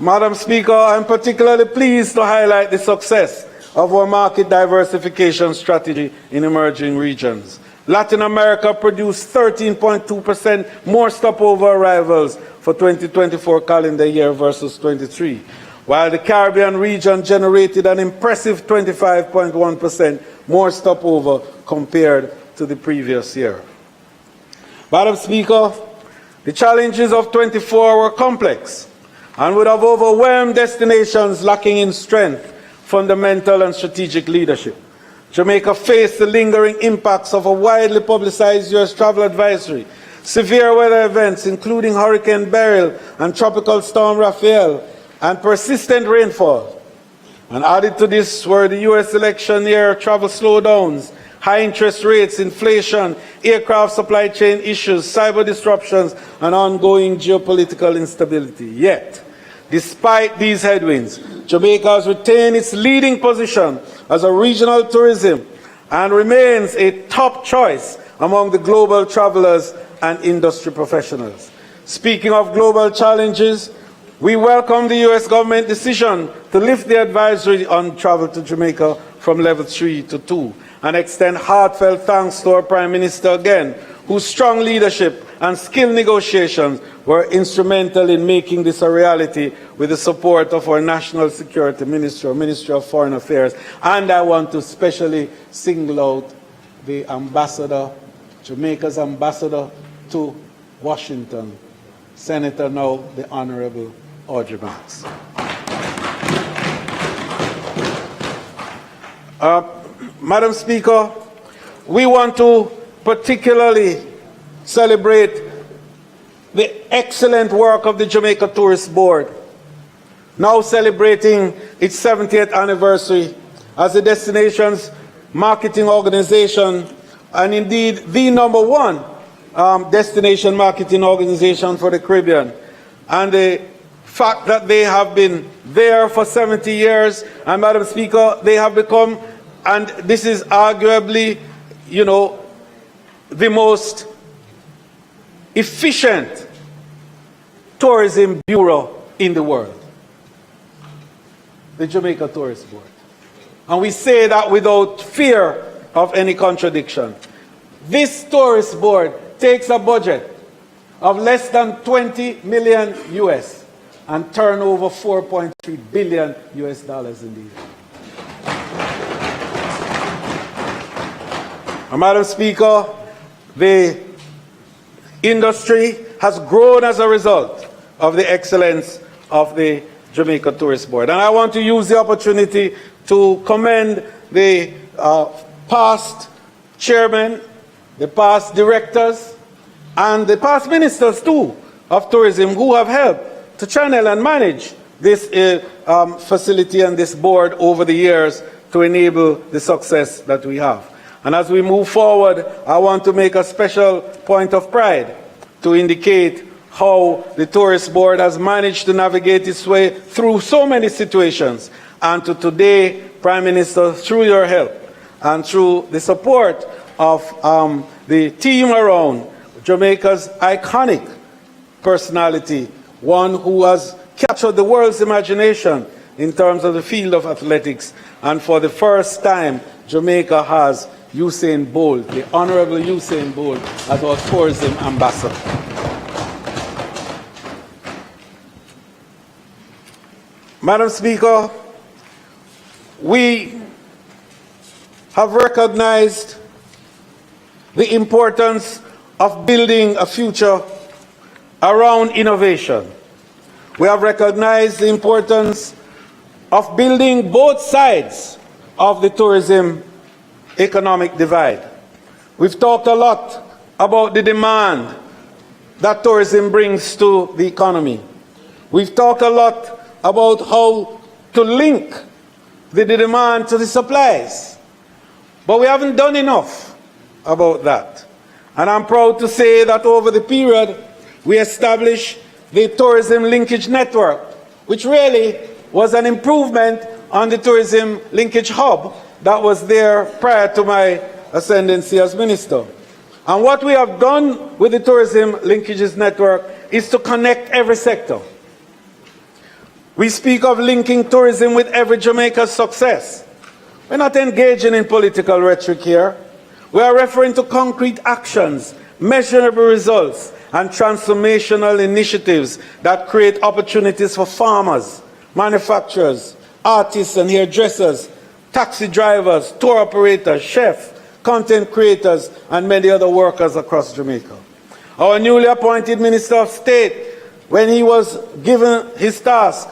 Madam Speaker, I'm particularly pleased to highlight the success of our market diversification strategy in emerging regions. Latin America produced 13.2% more stopover arrivals for 2024 calendar year versus 23, while the Caribbean region generated an impressive 25.1% more stopover compared to the previous year. Madam Speaker, the challenges of 24 were complex and would have overwhelmed destinations lacking in strength, fundamental and strategic leadership. Jamaica faced the lingering impacts of a widely publicized U.S. travel advisory, severe weather events including Hurricane Beryl and Tropical Storm Rafael, and persistent rainfall. And added to this were the U.S. election year travel slowdowns, high interest rates, inflation, aircraft supply chain issues, cyber disruptions, and ongoing geopolitical instability. Yet, despite these headwinds, Jamaica has retained its leading position as a regional tourism and remains a top choice among the global travelers and industry professionals. Speaking of global challenges, we welcome the U.S. government decision to lift the advisory on travel to Jamaica from level 3 to 2, and extend heartfelt thanks to our Prime Minister again, whose strong leadership and skilled negotiations were instrumental in making this a reality, with the support of our National Security Minister, Ministry of Foreign Affairs. And I want to especially single out the ambassador, Jamaica's ambassador to Washington, Senator now the Honorable Audrey Banks. Madam Speaker, we want to particularly celebrate the excellent work of the Jamaica Tourist Board, now celebrating its 70th anniversary as a destination's marketing organization, and indeed the #1 destination marketing organization for the Caribbean. And the fact that they have been there for 70 years, and Madam Speaker, they have become, and this is arguably, you know, the most efficient tourism bureau in the world. The Jamaica Tourist Board. And we say that without fear of any contradiction. This tourist board takes a budget of less than 20 million US and turnover 4.3 billion US dollars in the year. Madam Speaker, the industry has grown as a result of the excellence of the Jamaica Tourist Board. And I want to use the opportunity to commend the past chairman, the past directors, and the past ministers too of tourism who have helped to channel and manage this facility and this board over the years to enable the success that we have. And as we move forward, I want to make a special point of pride to indicate how the Tourist Board has managed to navigate its way through so many situations. And to today, Prime Minister, through your help and through the support of the team around Jamaica's iconic personality, one who has captured the world's imagination in terms of the field of athletics. And for the first time, Jamaica has Usain Bolt, the Honorable Usain Bolt, as our tourism ambassador. Madam Speaker, we have recognized the importance of building a future around innovation. We have recognized the importance of building both sides of the tourism economic divide. We've talked a lot about the demand that tourism brings to the economy. We've talked a lot about how to link the demand to the supplies. But we haven't done enough about that. And I'm proud to say that over the period, we established the Tourism Linkage Network, which really was an improvement on the Tourism Linkage Hub that was there prior to my ascendancy as minister. And what we have done with the Tourism Linkages Network is to connect every sector. We speak of linking tourism with every Jamaica's success. We're not engaging in political rhetoric here. We are referring to concrete actions, measurable results, and transformational initiatives that create opportunities for farmers, manufacturers, artists and hairdressers, taxi drivers, tour operators, chefs, content creators, and many other workers across Jamaica. Our newly appointed Minister of State, when he was given his task,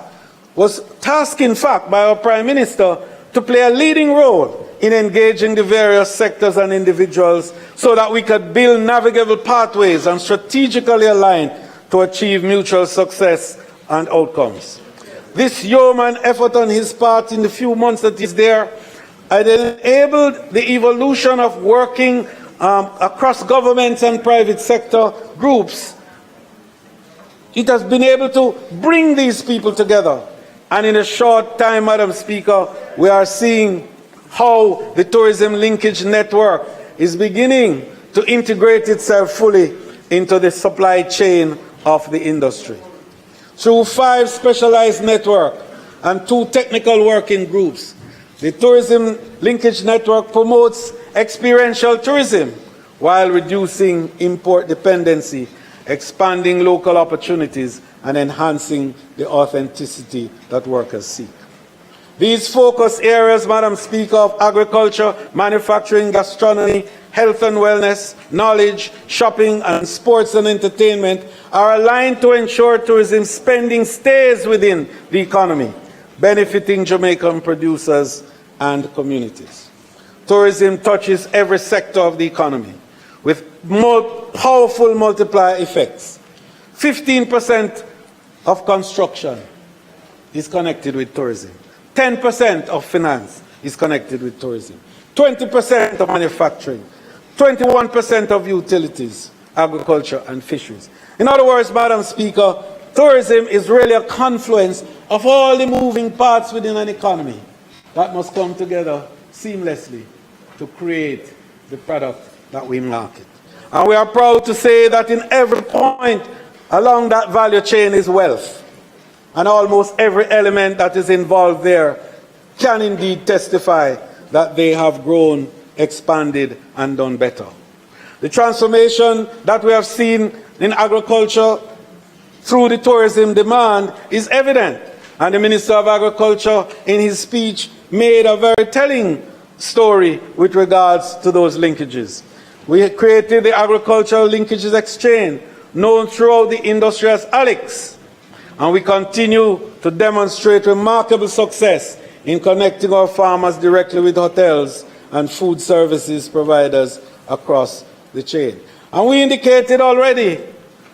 was tasked in fact by our Prime Minister to play a leading role in engaging the various sectors and individuals so that we could build navigable pathways and strategically align to achieve mutual success and outcomes. This yeoman effort on his part in the few months that he's there had enabled the evolution of working across governments and private sector groups. It has been able to bring these people together. And in a short time, Madam Speaker, we are seeing how the Tourism Linkage Network is beginning to integrate itself fully into the supply chain of the industry. Through 5 specialized networks and 2 technical working groups, the Tourism Linkage Network promotes experiential tourism while reducing import dependency, expanding local opportunities, and enhancing the authenticity that workers seek. These focus areas, Madam Speaker, of agriculture, manufacturing, gastronomy, health and wellness, knowledge, shopping, and sports and entertainment are aligned to ensure tourism spending stays within the economy, benefiting Jamaican producers and communities. Tourism touches every sector of the economy with more powerful multiplier effects. 15% of construction is connected with tourism. 10% of finance is connected with tourism. 20% of manufacturing. 21% of utilities, agriculture and fisheries. In other words, Madam Speaker, tourism is really a confluence of all the moving parts within an economy that must come together seamlessly to create the product that we market. And we are proud to say that in every point along that value chain is wealth. And almost every element that is involved there can indeed testify that they have grown, expanded, and done better. The transformation that we have seen in agriculture through the tourism demand is evident. And the Minister of Agriculture, in his speech, made a very telling story with regards to those linkages. We created the Agricultural Linkages Exchange, known throughout the industry as ALEX, and we continue to demonstrate remarkable success in connecting our farmers directly with hotels and food services providers across the chain. And we indicated already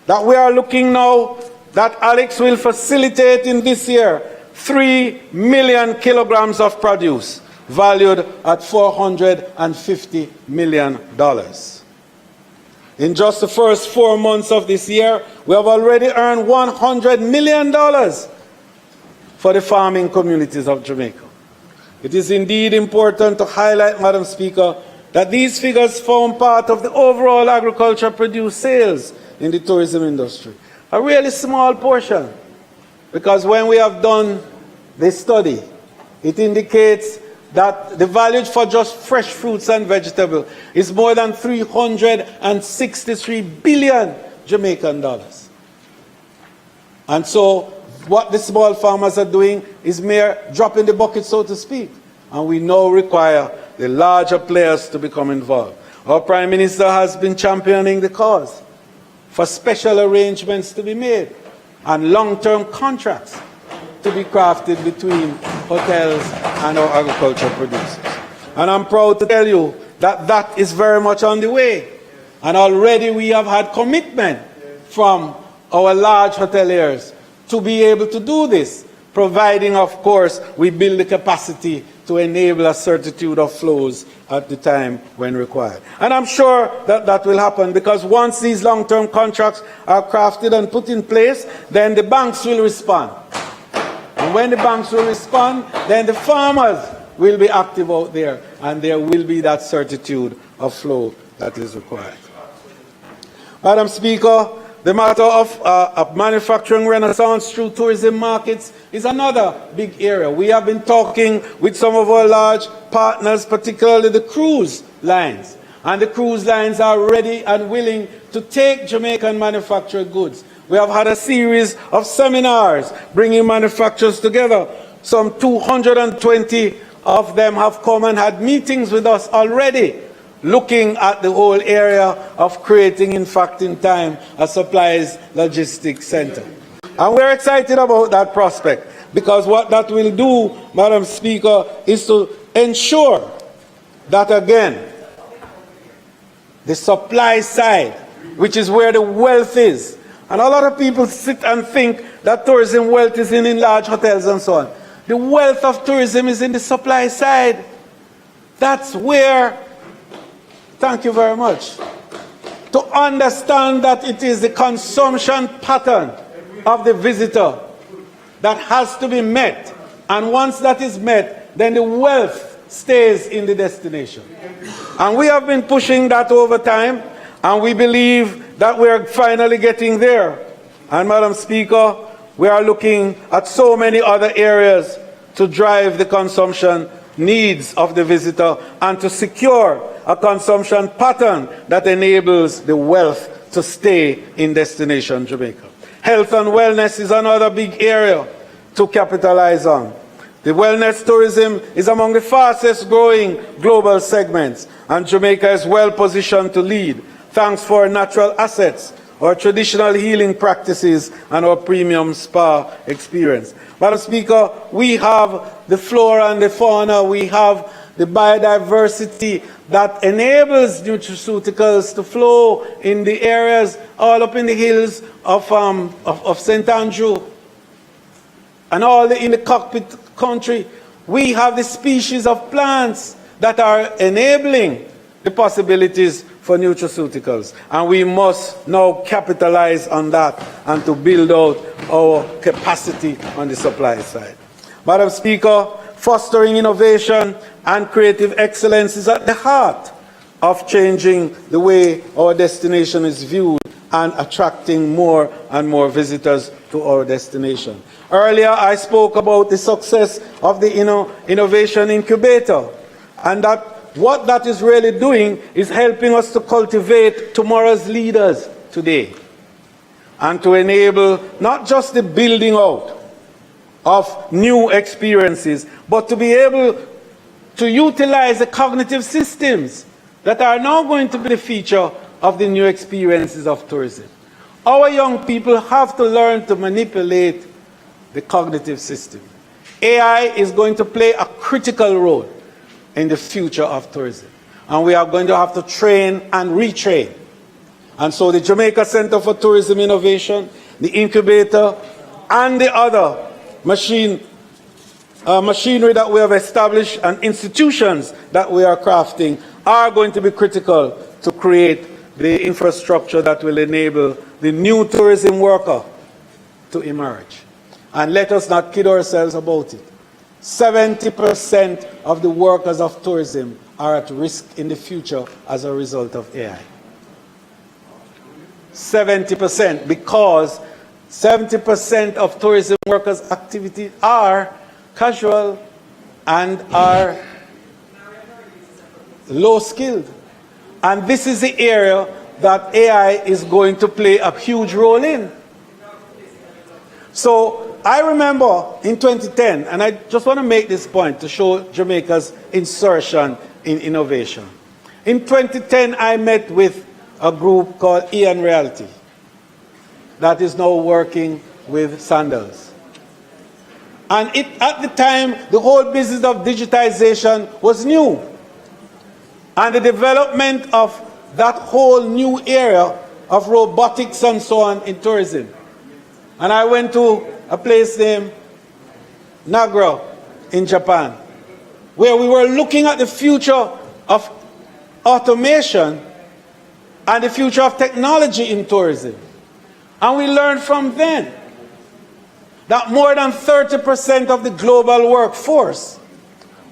that we are looking now that ALEX will facilitate in this year 3 million kilograms of produce, valued at $450 million. In just the first 4 months of this year, we have already earned $100 million for the farming communities of Jamaica. It is indeed important to highlight, Madam Speaker, that these figures form part of the overall agriculture produce sales in the tourism industry. A really small portion, because when we have done this study, it indicates that the value for just fresh fruits and vegetables is more than 363 billion Jamaican dollars. And so what the small farmers are doing is mere drop in the bucket, so to speak. And we now require the larger players to become involved. Our Prime Minister has been championing the cause for special arrangements to be made and long-term contracts to be crafted between hotels and our agricultural producers. And I'm proud to tell you that that is very much on the way. And already we have had commitment from our large hoteliers to be able to do this, providing, of course, we build the capacity to enable a certitude of flows at the time when required. And I'm sure that that will happen, because once these long-term contracts are crafted and put in place, then the banks will respond. And when the banks will respond, then the farmers will be active out there, and there will be that certitude of flow that is required. Madam Speaker, the matter of manufacturing renaissance through tourism markets is another big area. We have been talking with some of our large partners, particularly the cruise lines. And the cruise lines are ready and willing to take Jamaican manufactured goods. We have had a series of seminars bringing manufacturers together. Some 220 of them have come and had meetings with us already, looking at the whole area of creating, in fact, in time, a supplies logistics center. And we're excited about that prospect, because what that will do, Madam Speaker, is to ensure that, again, the supply side, which is where the wealth is, and a lot of people sit and think that tourism wealth is in large hotels and so on. The wealth of tourism is in the supply side. That's where, thank you very much, to understand that it is the consumption pattern of the visitor that has to be met. And once that is met, then the wealth stays in the destination. And we have been pushing that over time, and we believe that we are finally getting there. And Madam Speaker, we are looking at so many other areas to drive the consumption needs of the visitor and to secure a consumption pattern that enables the wealth to stay in destination Jamaica. Health and wellness is another big area to capitalize on. The wellness tourism is among the fastest growing global segments, and Jamaica is well positioned to lead, thanks for our natural assets, our traditional healing practices, and our premium spa experience. Madam Speaker, we have the flora and the fauna, we have the biodiversity that enables nutraceuticals to flow in the areas all up in the hills of St. Andrew and all in the cockpit country. We have the species of plants that are enabling the possibilities for nutraceuticals, and we must now capitalize on that and to build out our capacity on the supply side. Madam Speaker, fostering innovation and creative excellence is at the heart of changing the way our destination is viewed and attracting more and more visitors to our destination. Earlier, I spoke about the success of the Innovation Incubator, and that what that is really doing is helping us to cultivate tomorrow's leaders today, and to enable not just the building out of new experiences, but to be able to utilize the cognitive systems that are now going to be the feature of the new experiences of tourism. Our young people have to learn to manipulate the cognitive system. AI is going to play a critical role in the future of tourism, and we are going to have to train and retrain. And so the Jamaica Center for Tourism Innovation, the incubator, and the other machinery that we have established and institutions that we are crafting are going to be critical to create the infrastructure that will enable the new tourism worker to emerge. And let us not kid ourselves about it. 70% of the workers of tourism are at risk in the future as a result of AI. 70%, because 70% of tourism workers' activities are casual and are low skilled. And this is the area that AI is going to play a huge role in. So I remember in 2010, and I just want to make this point to show Jamaica's insertion in innovation. In 2010, I met with a group called Ian Reality that is now working with sandals. And at the time, the whole business of digitization was new. And the development of that whole new area of robotics and so on in tourism. And I went to a place named Nagara in Japan, where we were looking at the future of automation and the future of technology in tourism. And we learned from then that more than 30% of the global workforce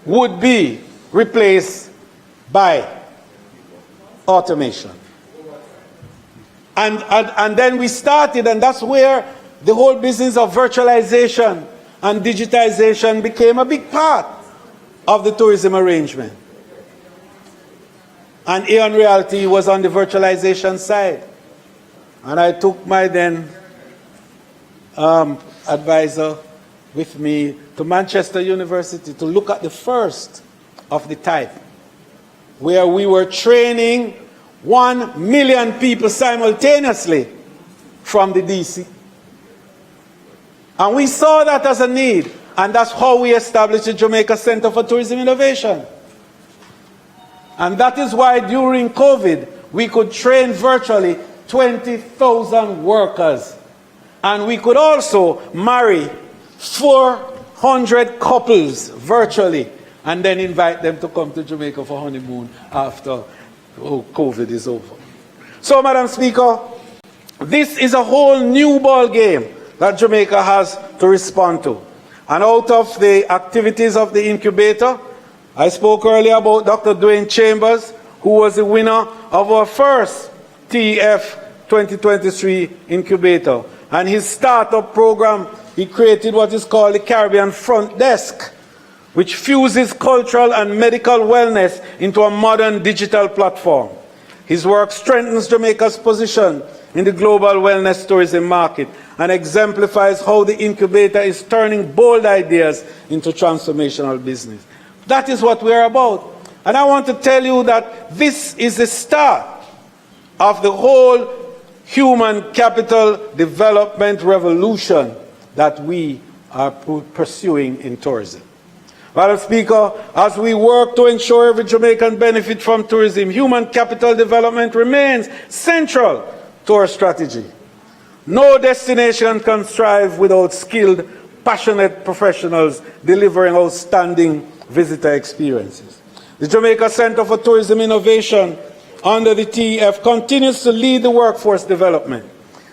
would be replaced by automation. And then we started, and that's where the whole business of virtualization and digitization became a big part of the tourism arrangement. And Aeon Realty was on the virtualization side. And I took my then advisor with me to Manchester University to look at the first of the type, where we were training 1 million people simultaneously from the DC. And we saw that as a need, and that's how we established the Jamaica Center for Tourism Innovation. And that is why during COVID, we could train virtually 20,000 workers. And we could also marry 400 couples virtually, and then invite them to come to Jamaica for honeymoon after COVID is over. So, Madam Speaker, this is a whole new ball game that Jamaica has to respond to. And out of the activities of the incubator, I spoke earlier about Dr. Dwayne Chambers, who was the winner of our first TEF 2023 incubator. And his startup program, he created what is called the Caribbean Front Desk, which fuses cultural and medical wellness into a modern digital platform. His work strengthens Jamaica's position in the global wellness tourism market and exemplifies how the incubator is turning bold ideas into transformational business. That is what we're about. And I want to tell you that this is the start of the whole human capital development revolution that we are pursuing in tourism. Madam Speaker, as we work to ensure every Jamaican benefit from tourism, human capital development remains central to our strategy. No destination can thrive without skilled, passionate professionals delivering outstanding visitor experiences. The Jamaica Center for Tourism Innovation under the TEF continues to lead the workforce development.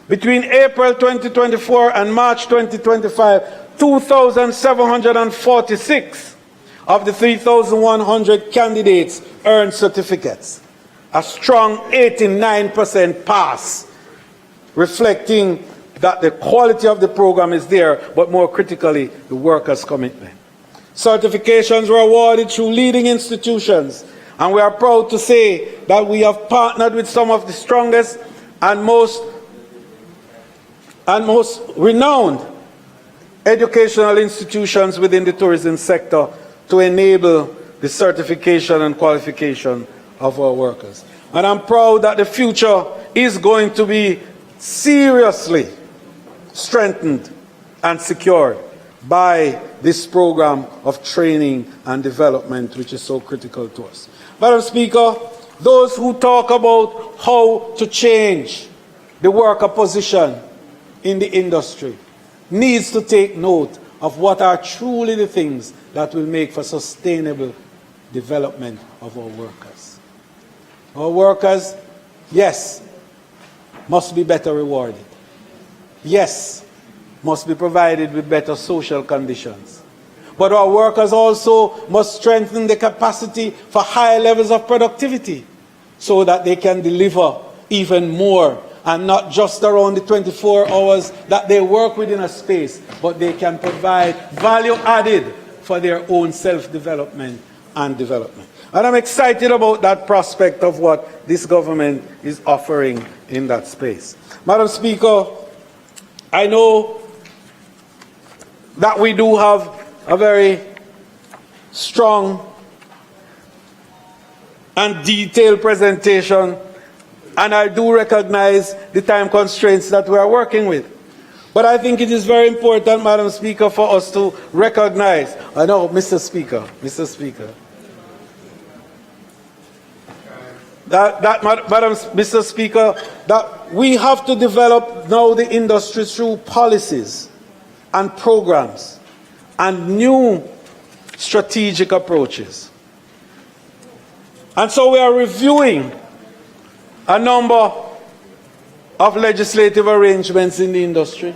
Between April 2024 and March 2025, 2,746 of the 3,100 candidates earned certificates. a strong 89% pass, reflecting that the quality of the program is there, but more critically, the workers' commitment. Certifications were awarded through leading institutions, and we are proud to say that we have partnered with some of the strongest and most renowned educational institutions within the tourism sector to enable the certification and qualification of our workers. And I'm proud that the future is going to be seriously strengthened and secured by this program of training and development, which is so critical to us. Madam Speaker, those who talk about how to change the worker position in the industry needs to take note of what are truly the things that will make for sustainable development of our workers. Our workers, yes, must be better rewarded. Yes, must be provided with better social conditions. But our workers also must strengthen the capacity for higher levels of productivity so that they can deliver even more, and not just around the 24 hours that they work within a space, but they can provide value added for their own self-development and development. And I'm excited about that prospect of what this government is offering in that space. Madam Speaker, I know that we do have a very strong and detailed presentation, and I do recognize the time constraints that we are working with. But I think it is very important, Madam Speaker, for us to recognize, I know, Mr. Speaker, Mr. Speaker, that we have to develop now the industry through policies and programs and new strategic approaches. And so we are reviewing a number of legislative arrangements in the industry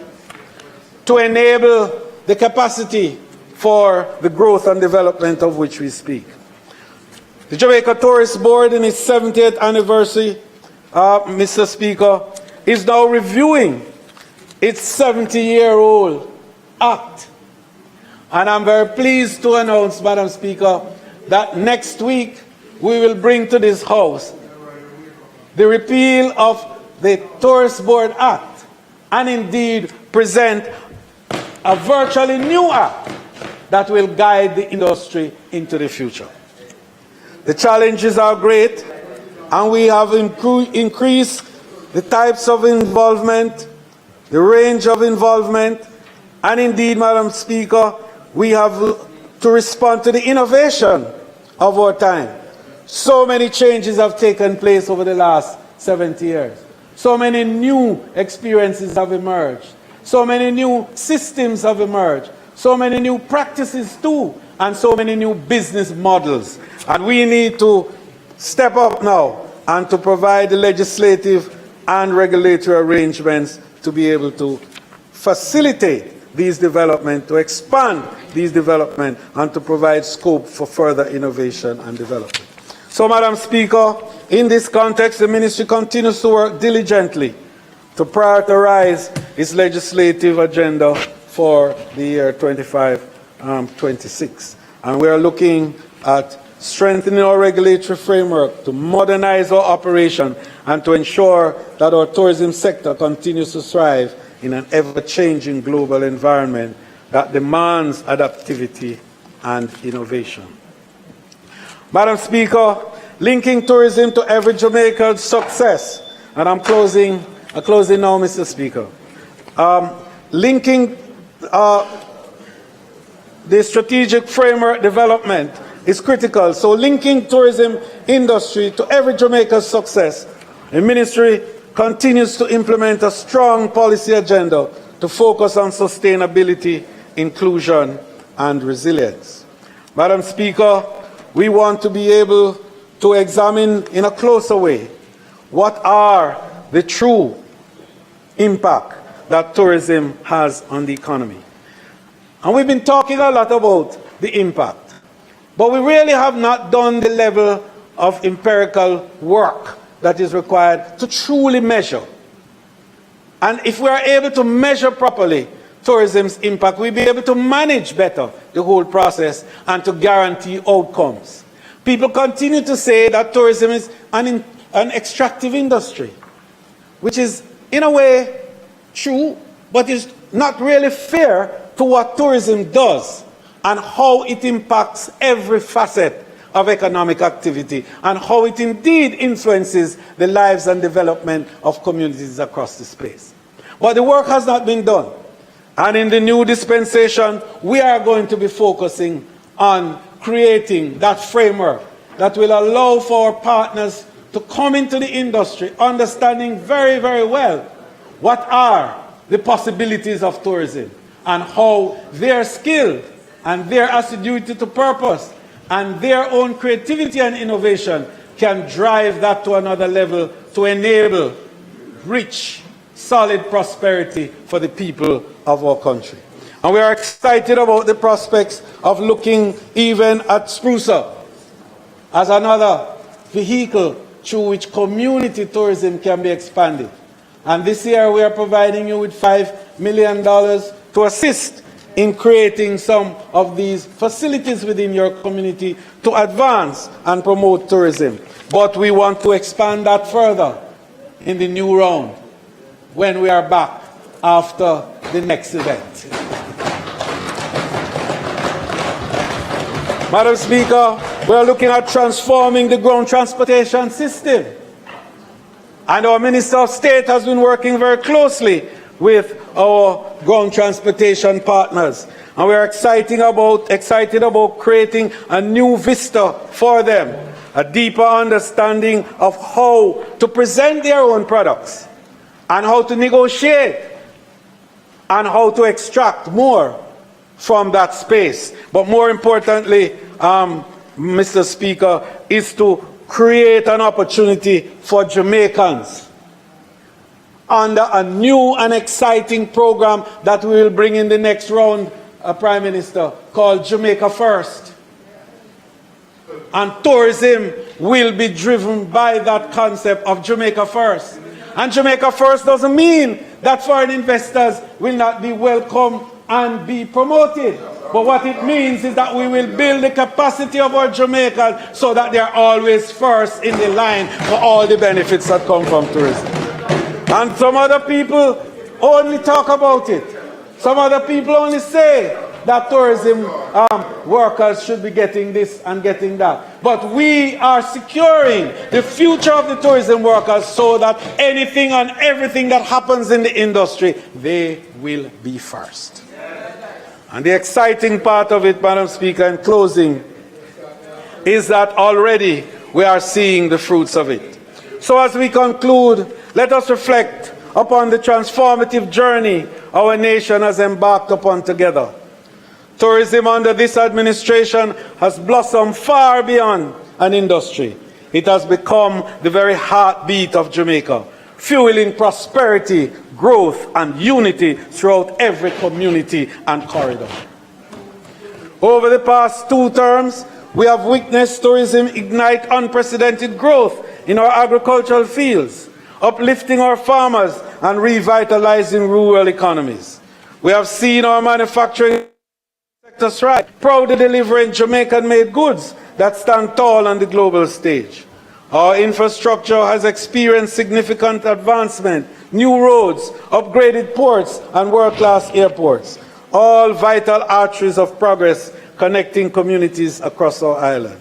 to enable the capacity for the growth and development of which we speak. The Jamaica Tourist Board, in its 70th anniversary, Mr. Speaker, is now reviewing its 70-year-old act. And I'm very pleased to announce, Madam Speaker, that next week we will bring to this House the repeal of the Tourist Board Act, and indeed present a virtually new act that will guide the industry into the future. The challenges are great, and we have increased the types of involvement, the range of involvement, and indeed, Madam Speaker, we have to respond to the innovation of our time. So many changes have taken place over the last 70 years. So many new experiences have emerged. So many new systems have emerged. So many new practices too, and so many new business models. And we need to step up now and to provide the legislative and regulatory arrangements to be able to facilitate these development, to expand these development, and to provide scope for further innovation and development. So, Madam Speaker, in this context, the Ministry continues to work diligently to prioritize its legislative agenda for the year 25-26. And we are looking at strengthening our regulatory framework to modernize our operation and to ensure that our tourism sector continues to thrive in an ever-changing global environment that demands adaptivity and innovation. Madam Speaker, linking tourism to every Jamaican's success, and I'm closing now, Mr. Speaker. Linking the strategic framework development is critical. So linking tourism industry to every Jamaican's success, the Ministry continues to implement a strong policy agenda to focus on sustainability, inclusion, and resilience. Madam Speaker, we want to be able to examine in a closer way what are the true impact that tourism has on the economy. And we've been talking a lot about the impact, but we really have not done the level of empirical work that is required to truly measure. And if we are able to measure properly tourism's impact, we'll be able to manage better the whole process and to guarantee outcomes. People continue to say that tourism is an extractive industry, which is in a way true, but is not really fair to what tourism does and how it impacts every facet of economic activity and how it indeed influences the lives and development of communities across the space. But the work has not been done. And in the new dispensation, we are going to be focusing on creating that framework that will allow for our partners to come into the industry understanding very, very well what are the possibilities of tourism and how their skill and their assiduity to purpose and their own creativity and innovation can drive that to another level to enable rich, solid prosperity for the people of our country. And we are excited about the prospects of looking even at Spruce Up as another vehicle through which community tourism can be expanded. And this year we are providing you with $5 million to assist in creating some of these facilities within your community to advance and promote tourism. But we want to expand that further in the new round when we are back after the next event. Madam Speaker, we are looking at transforming the ground transportation system. And our Minister of State has been working very closely with our ground transportation partners. And we are excited about creating a new vista for them, a deeper understanding of how to present their own products and how to negotiate and how to extract more from that space. But more importantly, Mr. Speaker, is to create an opportunity for Jamaicans under a new and exciting program that we will bring in the next round, Prime Minister, called Jamaica First. And tourism will be driven by that concept of Jamaica First. And Jamaica First doesn't mean that foreign investors will not be welcome and be promoted. But what it means is that we will build the capacity of our Jamaicans so that they are always first in the line for all the benefits that come from tourism. And some other people only talk about it. Some other people only say that tourism workers should be getting this and getting that. But we are securing the future of the tourism workers so that anything and everything that happens in the industry, they will be first. And the exciting part of it, Madam Speaker, in closing, is that already we are seeing the fruits of it. So as we conclude, let us reflect upon the transformative journey our nation has embarked upon together. Tourism under this administration has blossomed far beyond an industry. It has become the very heartbeat of Jamaica, fueling prosperity, growth, and unity throughout every community and corridor. Over the past 2 terms, we have witnessed tourism ignite unprecedented growth in our agricultural fields, uplifting our farmers and revitalizing rural economies. We have seen our manufacturing sector thrive, proudly delivering Jamaican-made goods that stand tall on the global stage. Our infrastructure has experienced significant advancement, new roads, upgraded ports, and world-class airports, all vital arteries of progress connecting communities across our island.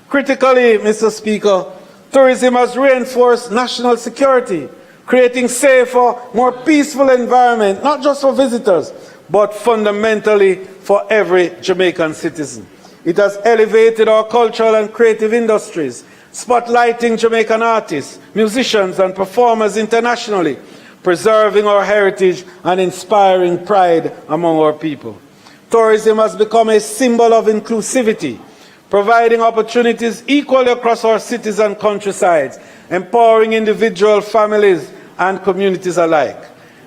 Critically, Mr. Speaker, tourism has reinforced national security, creating safer, more peaceful environment, not just for visitors, but fundamentally for every Jamaican citizen. It has elevated our cultural and creative industries, spotlighting Jamaican artists, musicians, and performers internationally, preserving our heritage and inspiring pride among our people. Tourism has become a symbol of inclusivity, providing opportunities equally across our cities and countrysides, empowering individual families and communities alike.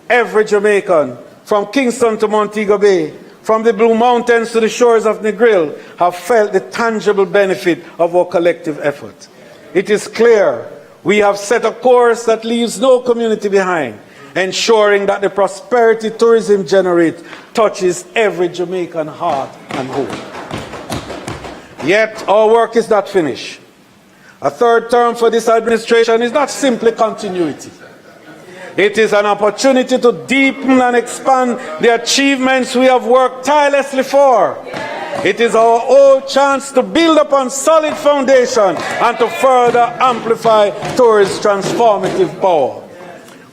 Every Jamaican, from Kingston to Montego Bay, from the Blue Mountains to the shores of Negril, have felt the tangible benefit of our collective effort. it is clear we have set a course that leaves no community behind, ensuring that the prosperity tourism generates touches every Jamaican heart and home. Yet our work is not finished. A third term for this administration is not simply continuity. It is an opportunity to deepen and expand the achievements we have worked tirelessly for. It is our own chance to build upon solid foundation and to further amplify tourist transformative power.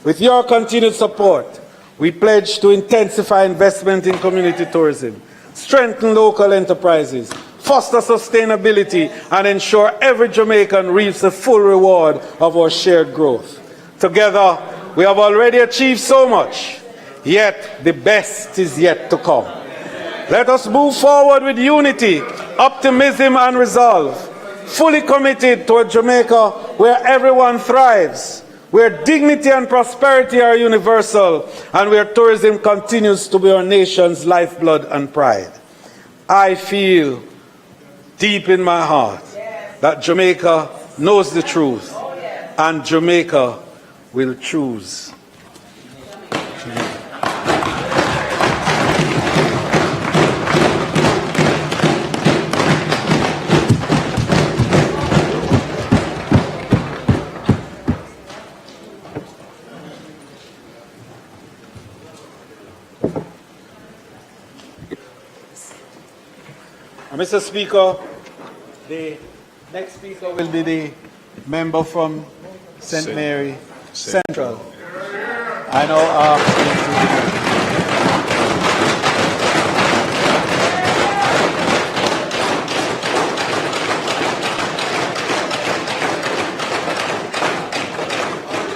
With your continued support, we pledge to intensify investment in community tourism, strengthen local enterprises, foster sustainability, and ensure every Jamaican reaps the full reward of our shared growth. Together, we have already achieved so much, yet the best is yet to come. Let us move forward with unity, optimism, and resolve, fully committed to a Jamaica where everyone thrives, where dignity and prosperity are universal, and where tourism continues to be our nation's lifeblood and pride. I feel deep in my heart that Jamaica knows the truth, and Jamaica will choose. Mr. Speaker, the next speaker will be the member from St. Mary Central. I know